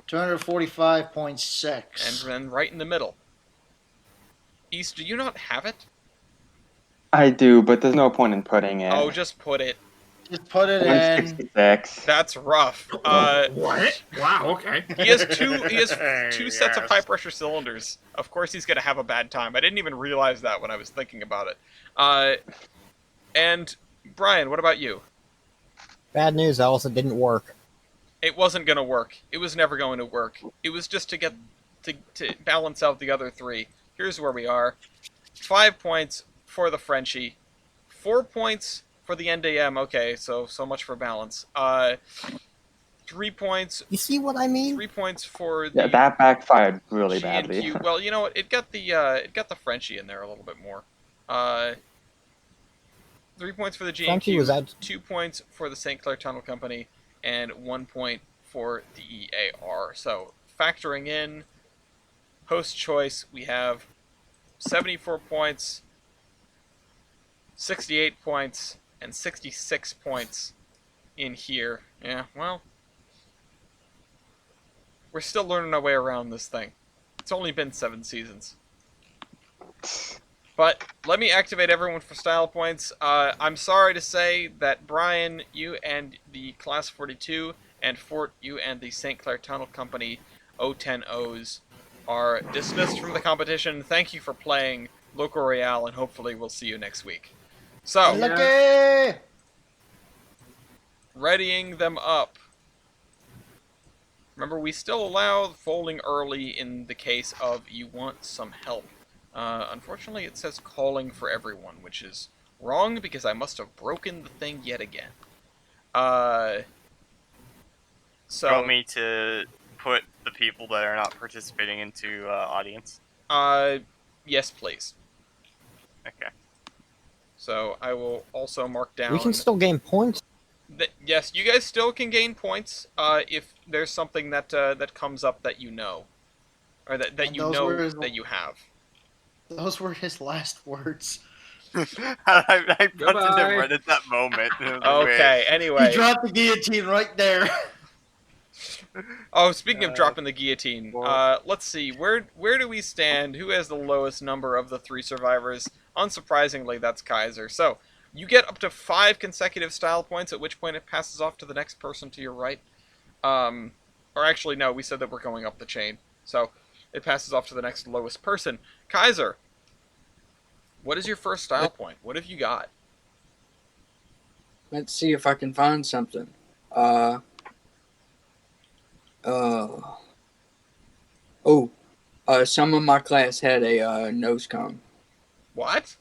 245.6. and then right in the middle. East, do you not have it? I do, but there's no point in putting it. Oh, just put it. Just put it in. 166. That's rough. What? Wow. Okay. He has two sets of high pressure cylinders. Of course, he's gonna have a bad time. I didn't even realize that when I was thinking about it. And Brian, what about you? Bad news, Ellis, it didn't work. It wasn't gonna work. It was never going to work. It was just to get to balance out the other 3. Here's where we are. 5 points for the Frenchie. 4 points for the NDM. Okay, so much for balance. 3 points. You see what I mean? 3 points for the Yeah, that backfired really G and badly. Q. Well, you know what? It got the Frenchie in there a little bit more. 3 points for the G and Frenchie Q. was out. 2 points for the St. Clair Tunnel Company, and 1 point for the EAR. So factoring in host choice, we have 74 points, 68 points, and 66 points in here. Yeah, well, we're still learning our way around this thing. It's only been 7 seasons. But let me activate everyone for style points. I'm sorry to say that Brian, you and the Class 42, and Fort, you and the St. Clair Tunnel Company O10Os are dismissed from the competition. Thank you for playing Loco Royale, and hopefully we'll see you next week. So, Lucky! readying them up. Remember, we still allow folding early in the case of you want some help. Unfortunately, it says calling for everyone, which is wrong because I must have broken the thing yet again. You So, want me to put the people that are not participating into audience? yes, please. Okay. So I will also mark down. We can still gain points. Yes, you guys still can gain points if there's something that that comes up that you know, or that And you those know were his- that you have. Those were his last words. I punted Goodbye. him right at that moment. It was Okay. He Anyway. dropped the guillotine right there. Oh, speaking of dropping the guillotine, well- let's see. Where do we stand? Who has the lowest number of the 3 survivors? Unsurprisingly, that's Kaiser. So you get up to 5 consecutive style points, at which point it passes off to the next person to your right. Or actually, no, we said that we're going up the chain. So it passes off to the next lowest person. Kaiser, what is your first style point? What have you got? Let's see if I can find something. Some of my class had a nose cone. What?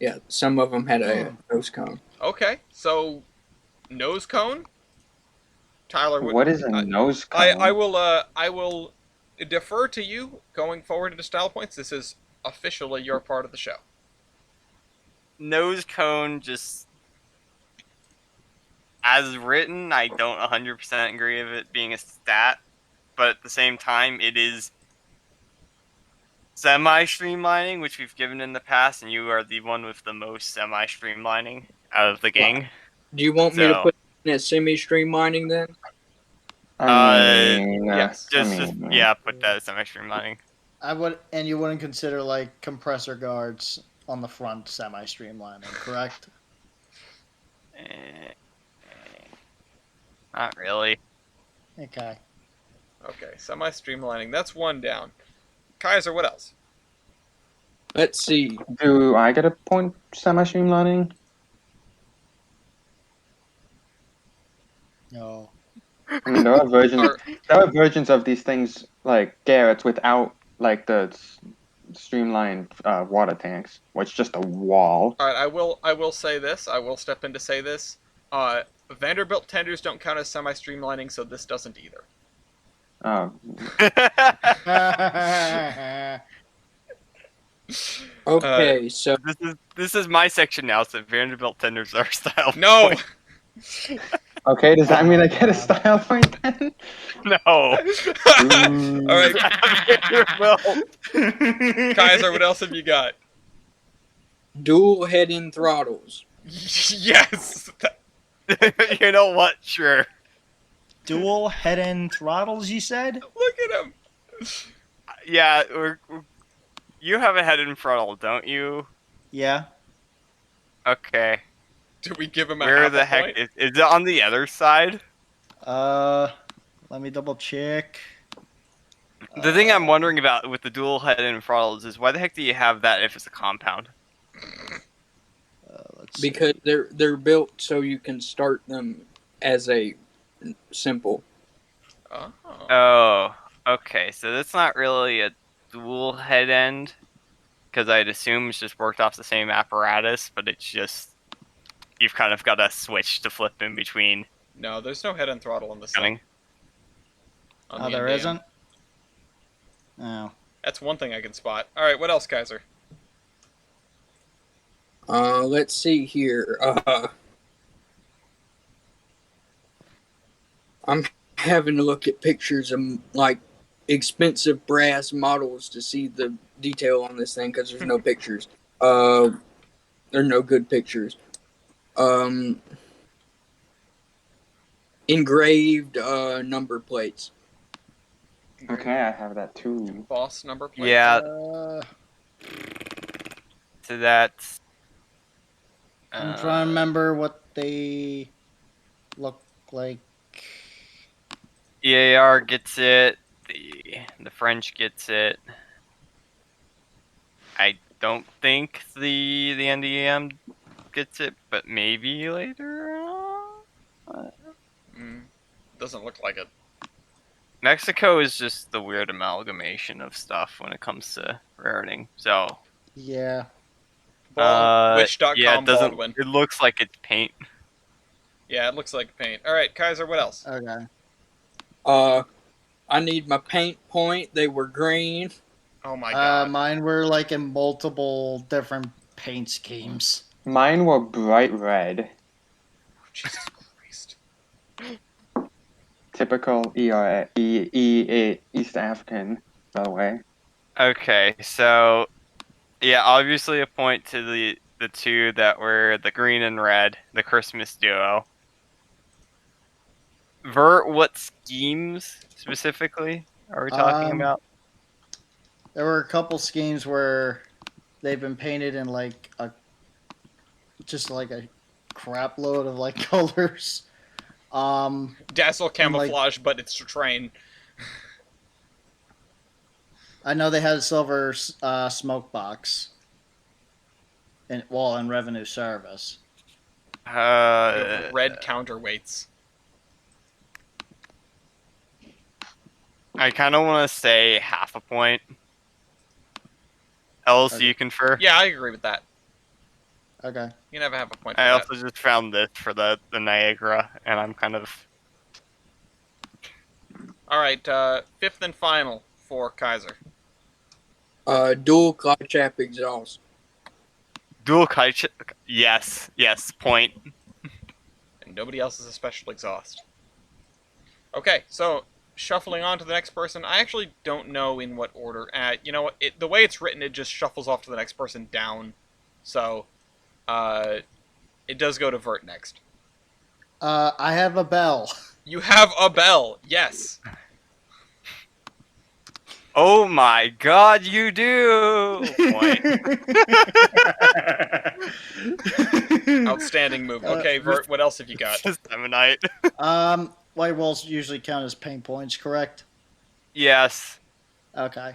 Yeah, some of them had a nose cone. Okay, so nose cone. Tyler, What is a nose cone? I will defer to you going forward into style points. This is officially your part of the show. Nose cone, just as written, I don't 100% agree of it being a stat, but at the same time, it is semi-streamlining, which we've given in the past, and you are the one with the most semi-streamlining out of the gang. Do you want me to So- put in a semi-streamlining then? I mean, yes. Just put that as semi-streamlining. And you wouldn't consider like compressor guards on the front semi-streamlining, correct? Not really. Okay. Okay, semi-streamlining. That's one down. Kaiser, what else? Let's see. Do I get a point semi-streamlining? No. I mean, there are versions of these things like Garrett's without like the streamlined water tanks, where it's just a wall. All right, I will say this. I will step in to say this. Vanderbilt tenders don't count as semi-streamlining, so this doesn't either. Okay, so This is my section now, so Vanderbilt tenders are style. No. Okay, does that mean I get a style point then? No. All right, Vanderbilt. Kaiser, what else have you got? dual head-in throttles. Yes. You know what? Sure. Dual head-end throttles, you said? Look at him. Yeah, you have a head in frontal, don't you? Yeah. Okay. Do we give him a Where half the a heck point? is it on the other side? Let me double check. The thing I'm wondering about with the dual head and throttles is why the heck do you have that if it's a compound? Let's see. Because they're built so you can start them as a simple. Oh. Oh, okay. So that's not really a dual head end, because I'd assume it's just worked off the same apparatus, but it's just you've kind of got a switch to flip in between. No, there's no head and throttle on the Gunning. side. On Oh, the there NDM. isn't? Oh. That's one thing I can spot. All right, what else, Kaiser? Let's see here. I'm having to look at pictures of like expensive brass models to see the detail on this thing because there's no pictures. There are no good pictures. Engraved number plates. Okay, I have that too. Boss number plate. Yeah, to that. I'm trying to remember what they look like. EAR gets it. The French gets it. I don't think the NDM gets it, but maybe later on. Doesn't look like it. Mexico is just the weird amalgamation of stuff when it comes to raring. So, Yeah. Wish.com yeah, it doesn't. Baldwin. It looks like it's paint. Yeah, it looks like paint. All right, Kaiser, what else? Okay. I need my paint point. They were green. Oh my god. Mine were like in multiple different paint schemes. Mine were bright red. Jesus Christ. Typical East African, by the way. Okay, so yeah, obviously a point to the two that were the green and red, the Christmas duo. Vert, what schemes specifically are we talking about? There were a couple schemes where they've been painted in like just like a crap load of like colors. Dazzle and, like, camouflage, but it's a train. I know they had a silver smoke box. In revenue service. You have red counterweights. I kind of want to say half a point. Else, Okay. you confer? Yeah, I agree with that. Okay. You can have a half a point for I that. also just found this for the Niagara, and I'm kind of... Alright, fifth and final for Kaiser. Dual Cloudchap exhaust. Dual kite... Yes, point. And nobody else is a special exhaust. Okay, so shuffling on to the next person. I actually don't know in what order. You know what? The way it's written, it just shuffles off to the next person down. So, it does go to Vert next. I have a bell. You have a bell, yes. Oh my god, you do! Point. Outstanding move. Okay, Vert, what else have you got? Just Ammonite. White walls usually count as paint points, correct? Yes. Okay.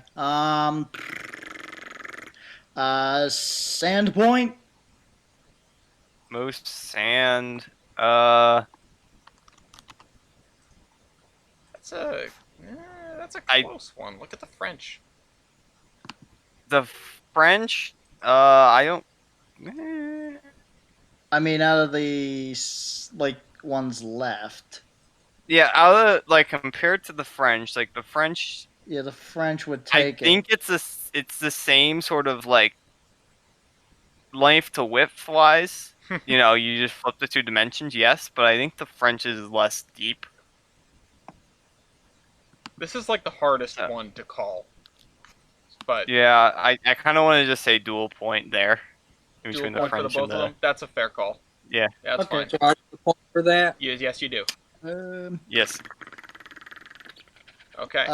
Sand point. Most sand. That's a close one. Look at the French. The French, I don't... I mean, out of the like ones left. Yeah, out of, like, compared to the French, like, the French... Yeah, the French would take I think it's the same sort of, like, length to width wise. You know, you just flip the two dimensions, yes, but I think the French is less deep. This is like the hardest one to call. But yeah, I kind of want to just say dual point there. In dual between the point for the French both and of them. That's a fair call. Yeah. Yeah, that's fine. So I get a point for that. Yes, you do. Yes. Okay.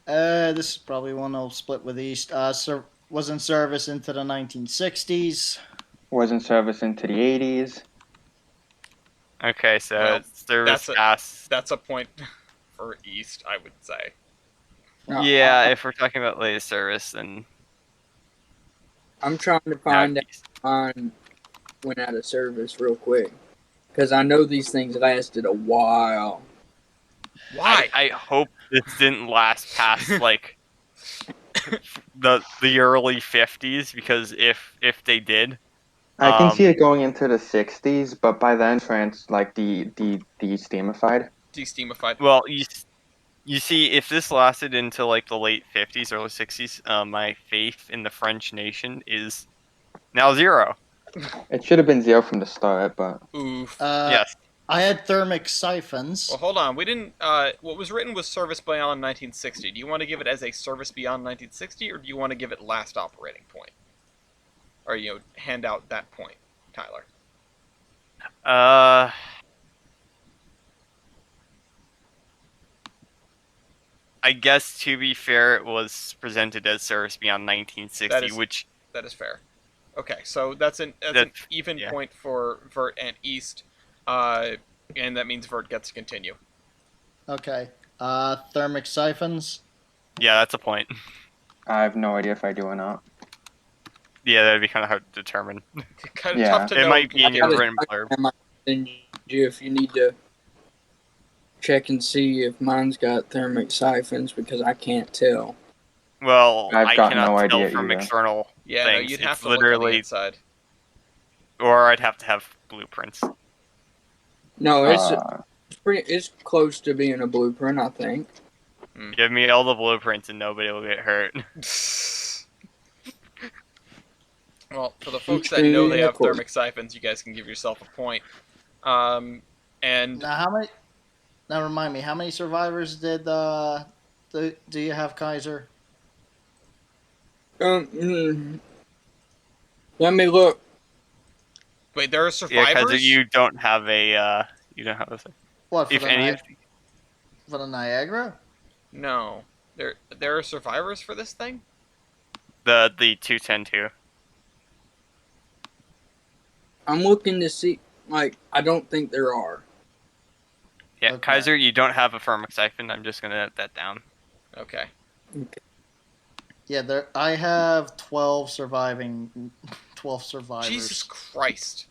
This is probably one I'll split with East. Was in service into the 1960s. Was in service into the 80s. Okay, so Well, service pass. That's a point for East, I would say. Yeah, if we're talking about latest service, then I'm trying to find out mine went out of service real quick. Because I know these things lasted a while. Why? I hope this didn't last past like the early 50s, because if they did, I can see it going into the 60s, but by then France like de-steamified. De-steamified. Well, you see, if this lasted into like the late 50s, early 60s, my faith in the French nation is now 0. It should have been 0 from the start, but Oof. Yes. I had thermic siphons. Well, hold on. We didn't. What was written was service beyond 1960. Do you want to give it as a service beyond 1960, or do you want to give it last operating point? Or hand out that point, Tyler. I guess, to be fair, it was presented as service beyond 1960, That is fair. Okay, so that's an even yeah. point for Vert and East, and that means Vert gets to continue. Okay. Thermic siphons. Yeah, that's a point. I have no idea if I do or not. Yeah, that'd be kind of hard to determine. Kind of Yeah. tough to It know. might be in your written I blurb. might send you if you need to check and see if mine's got thermic siphons because I can't tell. Well, I've I got cannot no tell idea from either. external Yeah, no, things. you'd It's have to look on the literally, inside. or I'd have to have blueprints. No, Uh, it's close to being a blueprint, I think. Give me all the blueprints and nobody will get hurt. Well, for the folks that know they Yeah, have of course. thermic siphons, you guys can give yourself a point. And Now, how many? Now, remind me, how many survivors do you have, Kaiser? Let me look. wait, there are Yeah, survivors? because you don't have a. You don't have a. What for If any of for the Niagara? No, there are survivors for this thing. the 210-2. I'm looking to see. Like, I don't think there are. Yeah, Okay. Kaiser, you don't have a thermic siphon. I'm just gonna note that down. Okay. Yeah, there. I have 12 surviving. 12 survivors. Jesus Christ.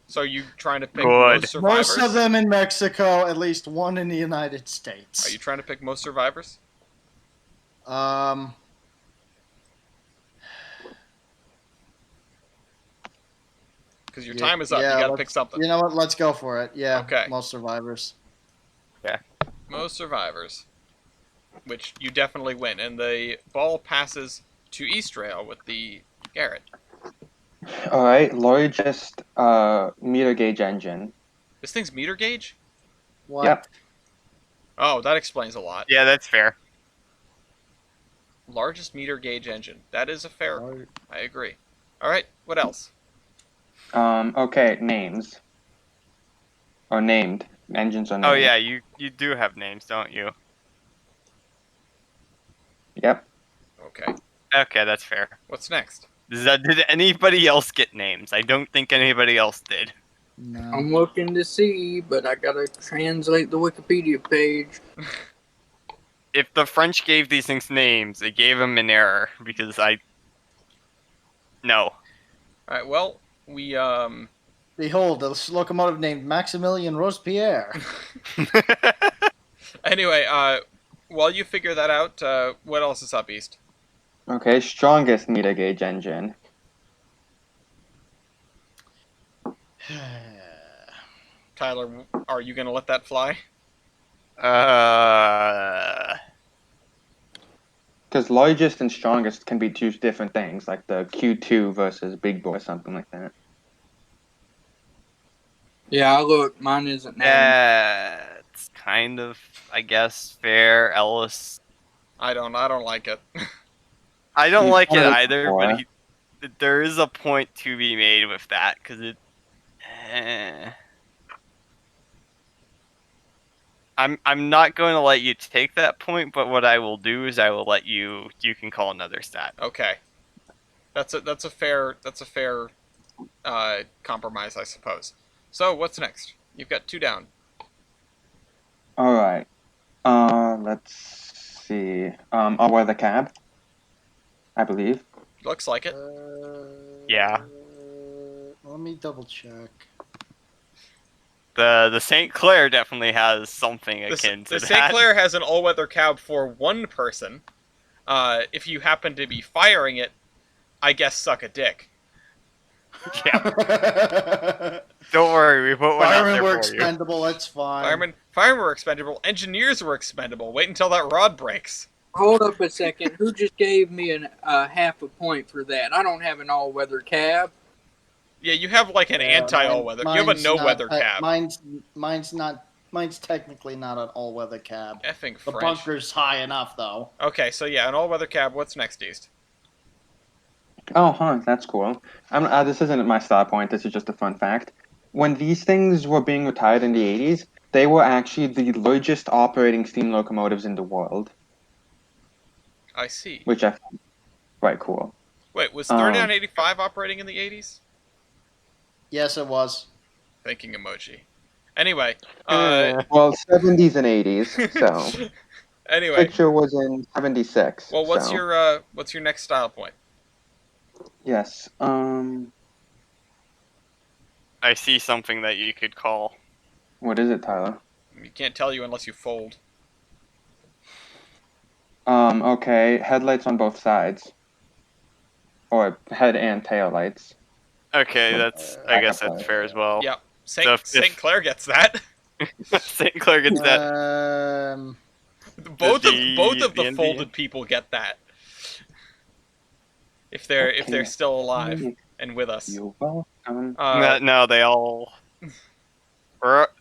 So you trying to pick Good. most survivors? Most of them in Mexico, at least one in the United States. Are you trying to pick most survivors? Because your time is up. yeah, You got to let's- pick something. You know what? Let's go for it. Yeah. Okay. Most survivors. Most survivors. Which you definitely win. And the ball passes to East Rail with the Garrett. all right, Lloyd just meter gauge engine. This thing's meter gauge? What? Yep. Oh, that explains a lot. Yeah, that's fair. Largest meter gauge engine. That is a fair. Oh, I agree. All right, what else? Okay, names. Or named. Engines are named. Oh yeah, you do have names, don't you? Yep. Okay, Okay, that's fair. what's next? Did anybody else get names? I don't think anybody else did. No. I'm looking to see, but I gotta translate the Wikipedia page. If the French gave these things names, it gave them an error because No. All right, well, we Behold, a locomotive named Maximilien Robespierre. Anyway, while you figure that out, what else is up east? Okay, strongest meter gauge engine. Tyler, are you gonna let that fly? Because largest and strongest can be two different things, like the Q2 versus Big Boy or something like that. Yeah, look, mine isn't named. It's kind of, I guess, fair. Ellis. I don't like it. I don't He's like it one of the either, four. but there is a point to be made with that because it. I'm not going to let you take that point, but what I will do is I will let you. You can call another stat. Okay, that's a fair compromise, I suppose. So what's next? You've got 2 down. All right. Let's see. All weather cab. I believe. Looks like it. Yeah. Let me double check. The St. Clair definitely has something The akin to the that. St. Clair has an all-weather cab for 1 person. If you happen to be firing it, I guess suck a dick. Yeah. Don't worry, we put one out Firemen there were for you. expendable. That's fine. Firemen were expendable. Engineers were expendable. Wait until that rod breaks. Hold up a second. Who just gave me half a point for that? I don't have an all-weather cab. Yeah, you have like an anti-all-weather. You have a Mine's no-weather not- cab. Mine's technically not an all-weather cab. Effing The French. bunker's high enough, though. Okay, so yeah, an all-weather cab. What's next, East? Oh, huh, that's cool. This isn't my star point. This is just a fun fact. When these things were being retired in the 80s, they were actually the largest operating steam locomotives in the world, I see. which I find quite cool. Wait, was 3985 operating in the 80s? Yes, it was. Thinking emoji. Anyway, Well, 70s and 80s. So anyway, picture was in 76. well, what's so. your next style point? Yes. I see something that you could call. What is it, Tyler? You can't tell you unless you fold. Okay. Headlights on both sides, or head and tail lights. Okay, With I guess backup that's light. fair as well. Yep. So if- St. Clair gets that. St. Clair gets that. both of the the folded people get that. If they're still alive and with us. You're welcome. No, they all.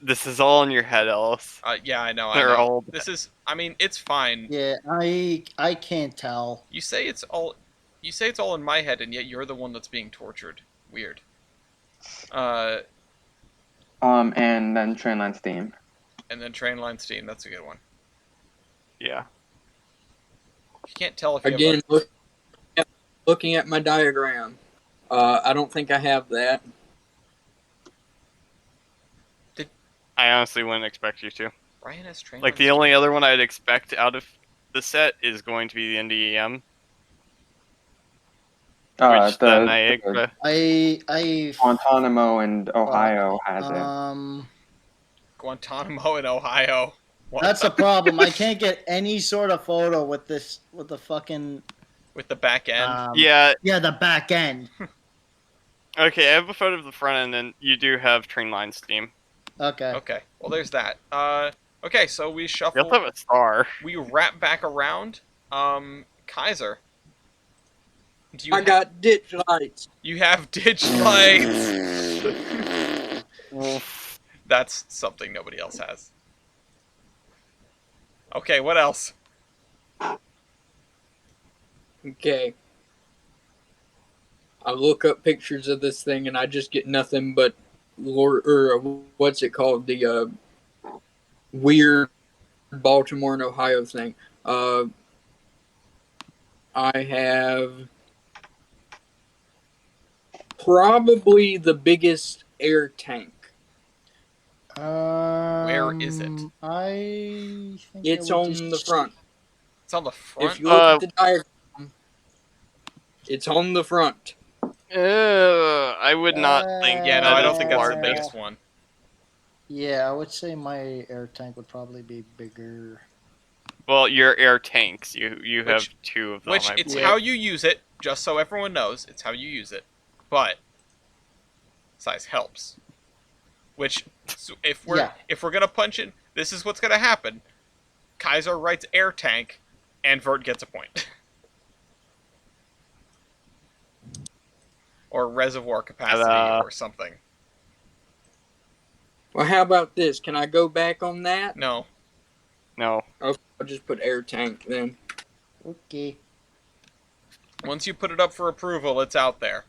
This is all in your head, Ellis. Yeah, I know. They're all. This is. I mean, it's fine. Yeah, I can't tell. You say it's all in my head, and yet you're the one that's being tortured. Weird. And then train line steam. And then train line steam. That's a good one. Yeah. You can't tell if you Again, have looking at my diagram, I don't think I have that. I honestly wouldn't expect you to. Ryan has train. Like, line the only other one I'd expect out of the set is going to be the NDEM, which the Niagara. I Guantanamo and Ohio has it. Guantanamo in Ohio. What That's the problem. I can't get any sort of photo with the fucking with the back end. Yeah. Yeah, the back end. Okay, I have a photo of the front end, and you do have train line steam. Okay. Okay. Well, there's that. Okay, so we You shuffle. also have a star. We wrap back around. Kaiser. I got ditch lights. You have ditch lights. That's something nobody else has. Okay, what else? Okay. I look up pictures of this thing and I just get nothing but what's it called? The weird Baltimore and Ohio thing. I have probably the biggest air tank. Where is it? I think It's I would on the front. It's on the front. If you look at the diagram, it's on the front. I would not think. Yeah, no, I don't think that's the large. biggest one. Yeah, I would say my air tank would probably be bigger. Well, your air tanks. You have two of them. Which it's how you use it. Just so everyone knows, it's how you use it. But size helps. Which, so if we're gonna punch in, this is what's gonna happen. Kaiser writes air tank, and Vert gets a point. Or reservoir capacity, or something. Well, how about this? Can I go back on that? No. No. Okay, I'll just put air tank then. Okay. Once you put it up for approval, it's out there.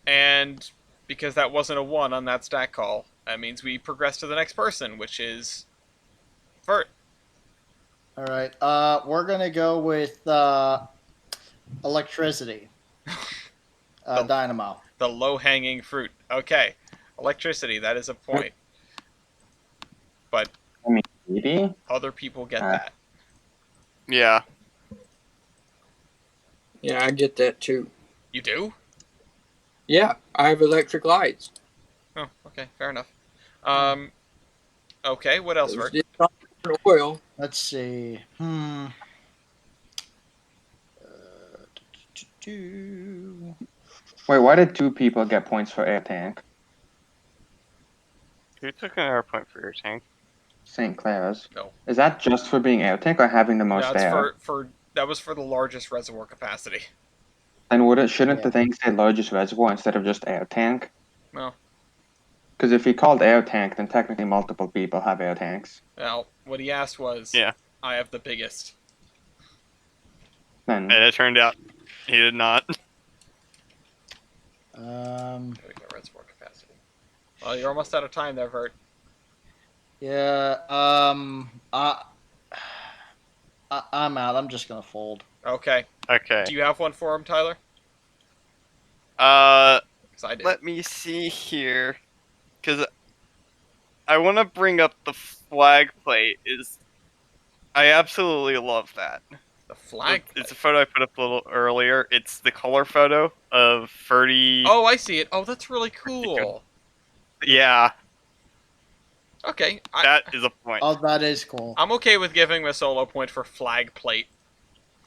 And because that wasn't a 1 on that stat call, that means we progress to the next person, which is Vert. All right. We're gonna go with electricity. Dynamo. The low-hanging fruit. Okay. Electricity, that is a point. But I mean, maybe. other people get that. Yeah. Yeah, I get that too. You do? Yeah, I have electric lights. Oh, okay, fair enough. Okay, what else, Vert? It's on oil. Let's see. Wait, why did 2 people get points for air tank? Who took an air point for your tank? St. Clair's. No. Is that just for being air tank or having the most That's air? for that was for the largest reservoir capacity. And shouldn't the Yeah. thing say largest reservoir instead of just air tank? No. Because if he called air tank, then technically multiple people have air tanks. Well, what he asked was, Yeah. I have the biggest. Then And it turned out he did not. There we go, reservoir capacity. Well, you're almost out of time there, Vert. Yeah. I'm out. I'm just gonna fold. Okay. Okay. Do you have one for him, Tyler? Uh, 'Cause I do. let me see here, because I want to bring up the flag plate. I absolutely love that. The flag. It's a photo I put up a little earlier. It's the color photo of Ferdy. Oh, I see it. Oh, that's really cool. Yeah, Okay. that is a point. Oh, that is cool. I'm okay with giving him a solo point for flag plate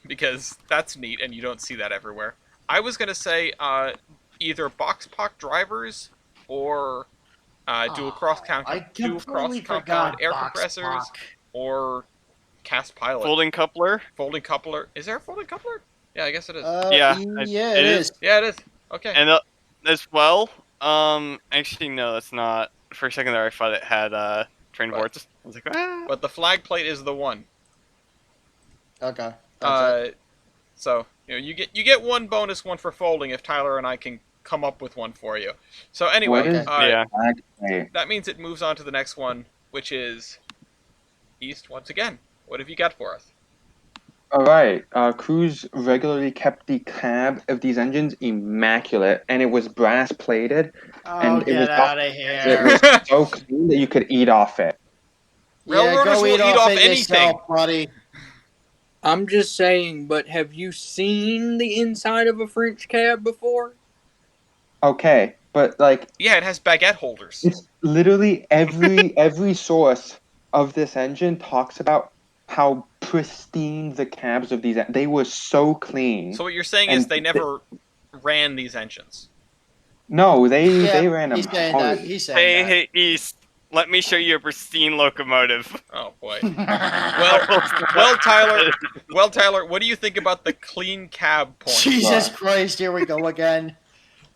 because that's neat and you don't see that everywhere. I was gonna say either box pock drivers or dual cross I completely compound forgot air Box compressors Pock. or cast pilot. Folding coupler. Folding coupler. Is there a folding coupler? Yeah, I guess it is. Yeah, Yeah, it it is. is. Yeah, it is. Okay. And as well, actually no, that's not. For a second there, I thought it had train Right. boards. I was like, ah. But the flag plate is the one. Okay. That's it. So you get one bonus one for folding if Tyler and I can come up with one for you. So anyway, What is Yeah. flag plate? that means it moves on to the next one, which is East once again. What have you got for us? All right. Crews regularly kept the cab of these engines immaculate, and it was brass plated. Oh, and it was get out of It here. was so clean that you could eat off it. Railroaders go will eat off off it anything. yourself, buddy. I'm just saying, but have you seen the inside of a French cab before? Okay, but like Yeah, it has baguette holders. it's literally every source of this engine talks about how pristine the cabs of they were so clean. So what you're saying is And they never ran these engines. No, they Yeah, ran them he's saying hard. that. He's saying Hey, East. Let me show you a pristine locomotive. Oh boy. that. Well, Tyler, what do you think about the clean cab point? Jesus Christ, here we go again.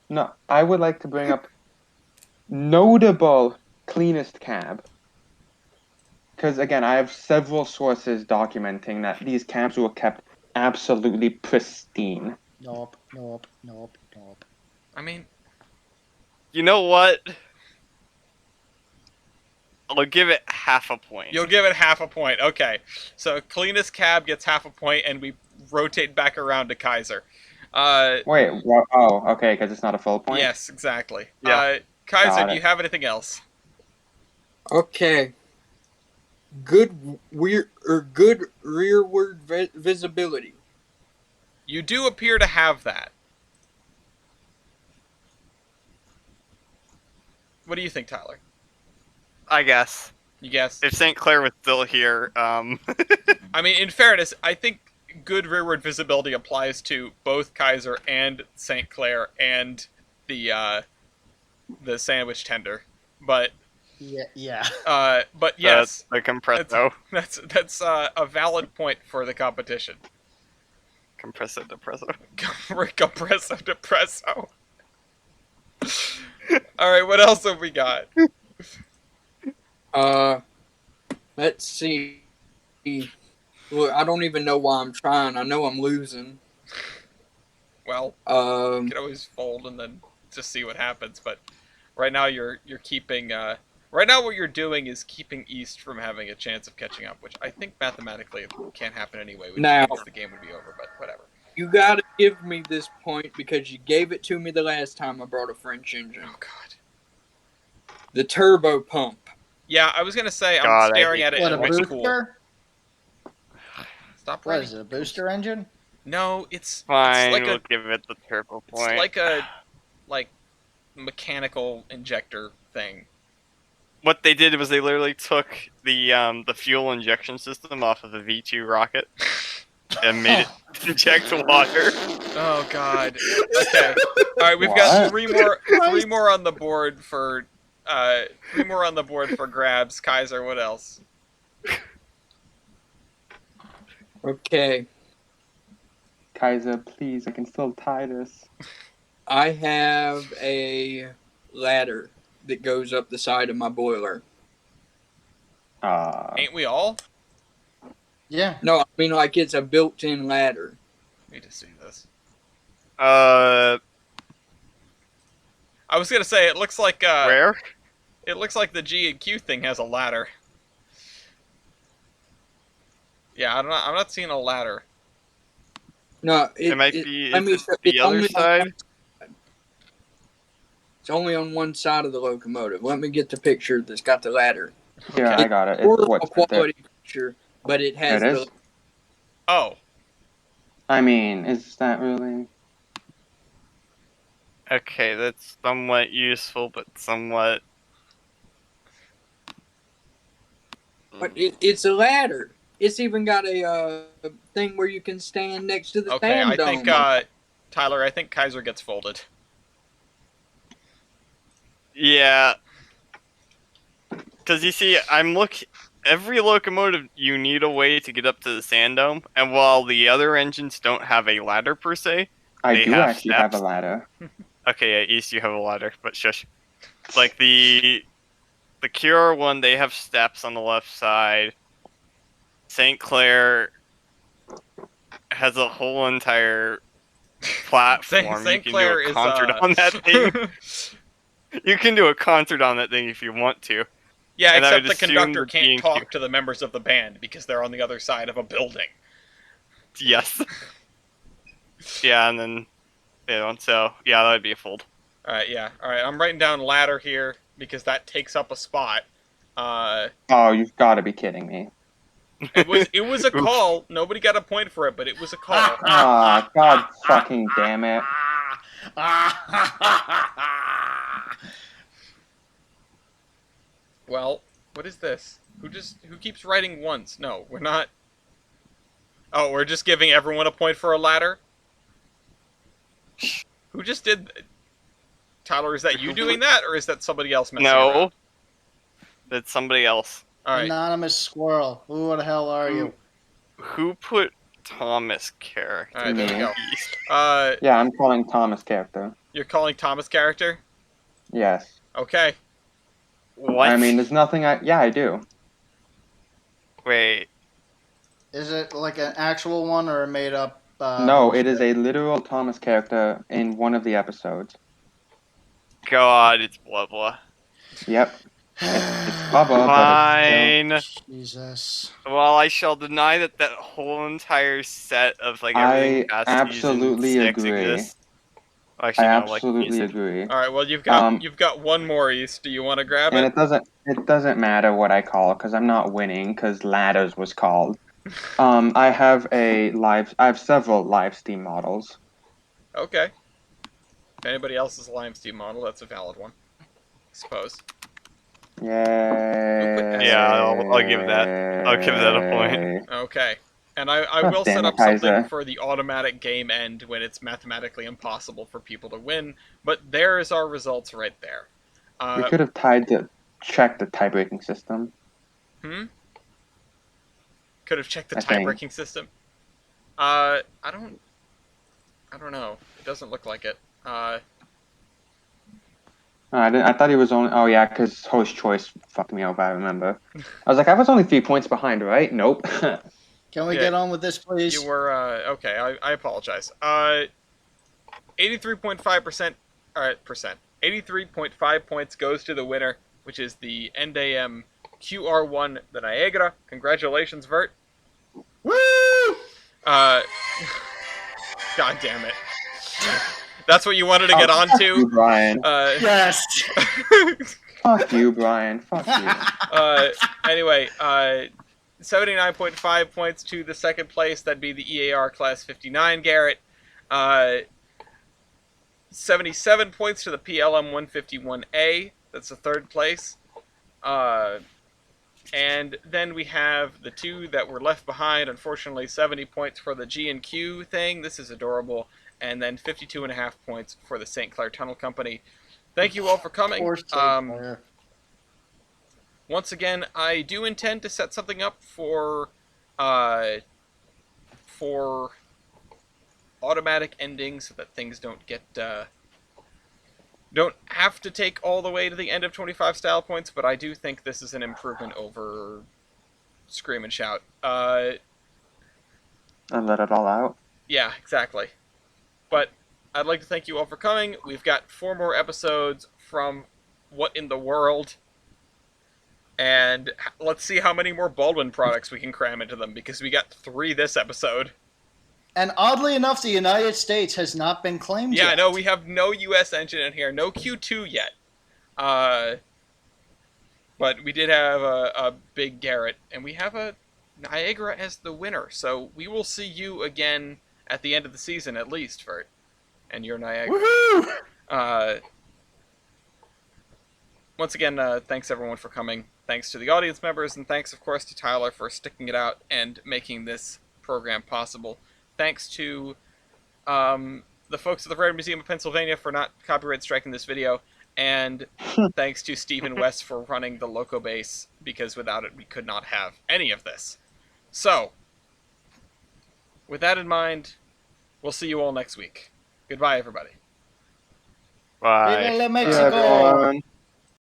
No, I would like to bring up notable cleanest cab. Because again, I have several sources documenting that these cabs were kept absolutely pristine. Nope. I mean, You know what? I'll give it half a point. you'll give it half a point. Okay. So cleanest cab gets half a point, and we rotate back around to Kaiser. Wait, what? Oh, okay, because it's not a full point. Yes, exactly. Yeah. Kaiser, Got do it. you have anything else? Okay. Good rearward visibility. You do appear to have that. What do you think, Tyler? I guess. You guess? If St. Clair was still here, I mean, in fairness, I think good rearward visibility applies to both Kaiser and St. Clair and the sandwich tender. But Yeah. but yes, the compresso. that's a valid point for the competition. Compresso depresso. Compresso depresso. All right, what else have we got? Let's see. Look, I don't even know why I'm trying. I know I'm losing. Well, Um, you can always fold and then just see what happens. But right now you're keeping. Right now what you're doing is keeping East from having a chance of catching up, which I think mathematically it can't happen anyway. Which Now- means the game would be over. But whatever. you gotta give me this point because you gave it to me the last time I brought a French engine. Oh God. The turbo pump. Yeah, I was gonna say I'm God, I staring hate at it What, and a it looks cool. booster? Stop What writing. is it, a booster engine? No, it's Fine, like we'll a give it the turbo it's point. like a mechanical injector thing. What they did was they literally took the fuel injection system off of a V2 rocket and made it inject water. Oh God. Okay. All right, we've got What? three more on the board for grabs. Kaiser, what else? Okay. Kaiser, please, I can still tie this. I have a ladder that goes up the side of my boiler. Ain't we all? Yeah. No, I mean like it's a built-in ladder. Need to see this. Uh, I was gonna say it looks like where? it looks like the G and Q thing has a ladder. Yeah, I'm not seeing a ladder. No, It might be let me is it it's the other only side. it's only on one side of the locomotive. Let me get the picture that's got the ladder. Here, Okay. I got it. Poor It's what's quality picture, but it There has it the. is. Oh, I mean, is that really? Okay, that's somewhat useful, but somewhat. But it's a ladder. It's even got a thing where you can stand next to the okay. sand I think dome. Tyler. I think Kaiser gets folded. Yeah, because you see, every locomotive, you need a way to get up to the sand dome, and while the other engines don't have a ladder per se, I they do have actually have a steps. ladder. Okay, yeah, East, you have a ladder, but shush. Like the Cure one, they have steps on the left side. St. Clair has a whole entire platform. You Saint can do a Clair is concert on that thing. You can do a concert on that thing if you want to. Yeah, And I except would the assume conductor the can't B&Q. talk to the members of the band because they're on the other side of a building. Yes. Yeah, and then so yeah, that'd be a fold. Alright, yeah. Alright, I'm writing down ladder here because that takes up a spot. Oh, you've got to be kidding me. It was a Oof. call. Nobody got a point for it, but it was a call. Ah, god fucking damn it. Well, what is this? Who keeps writing once? No, we're not. Oh, we're just giving everyone a point for a ladder? Who just did Tyler, is that you doing that or is that somebody else messing No, around? that's somebody else. Alright. Anonymous squirrel. Who the hell are you? Who put Thomas character? Alright, there we Me. go. East? Yeah, I'm calling Thomas character. You're calling Thomas character? Yes. Okay. What? I mean, there's nothing Yeah, I do. Wait. Is it like an actual one or a made up? No, it bullshit? is a literal Thomas character in one of the episodes. God, it's blah blah. Yep. It's Bubba, but Fine. Jesus. Well, I shall deny that whole entire set of like everything I past season absolutely 6 agree. exists. I Actually, no, like absolutely season. agree. Alright, well you've Um, got one more East. Do you want to grab And it? it doesn't matter what I call because I'm not winning because ladders was called. I have several live Steam models. Okay. If anybody else's Limestone model, that's a valid one. I suppose. Yay! Yeah, I'll give that. I'll give that a point. Okay. And I God will damn set it, up something Kaiser. for the automatic game end when it's mathematically impossible for people to win, but there's our results right there. We could have checked the tie-breaking system. Could have checked the I think. tie-breaking system. I don't know. It doesn't look like it. I thought he was only. Oh yeah, because host choice fucked me over. I remember. I was like, I was only 3 points behind, right? Nope. Can we Yeah. get on with this, please? You were okay. I apologize. 83.5%. All right, percent. 83.5 points goes to the winner, which is the NDAM QR1 the Niagara. Congratulations, Vert. Woo! God damn it. That's what you wanted to get Fuck you, onto. Brian. Yes. Fuck you, Brian. Fuck you. Anyway, 79.5 points to the second place. That'd be the EAR Class 59, Garrett. 77 points to the PLM 151A. That's the third place. And then we have the two that were left behind. Unfortunately, 70 points for the G&Q thing. This is adorable. And then 52.5 points for the St. Clair Tunnel Company. Thank you all for coming. Poor St. Clair. Once again, I do intend to set something up for automatic ending so that things don't get don't have to take all the way to the end of 25 style points, but I do think this is an improvement over Scream and Shout. And let it all out. Yeah, exactly. But I'd like to thank you all for coming. We've got 4 more episodes from What in the World. And let's see how many more Baldwin products we can cram into them, because we got 3 this episode. And oddly enough, the United States has not been claimed Yeah, yet. no, we have no US engine in here, no Q2 yet. But we did have a big Garrett, and we have a Niagara as the winner. So we will see you again at the end of the season, at least, Vert, and your Niagara. Woohoo! Once again, thanks everyone for coming. Thanks to the audience members, and thanks, of course, to Tyler for sticking it out and making this program possible. Thanks to the folks at the Rare Museum of Pennsylvania for not copyright striking this video, and thanks to Stephen West for running the Loco base, because without it we could not have any of this. So, with that in mind, we'll see you all next week. Goodbye, everybody. Bye. Viva la Yeah, Mexico! everyone.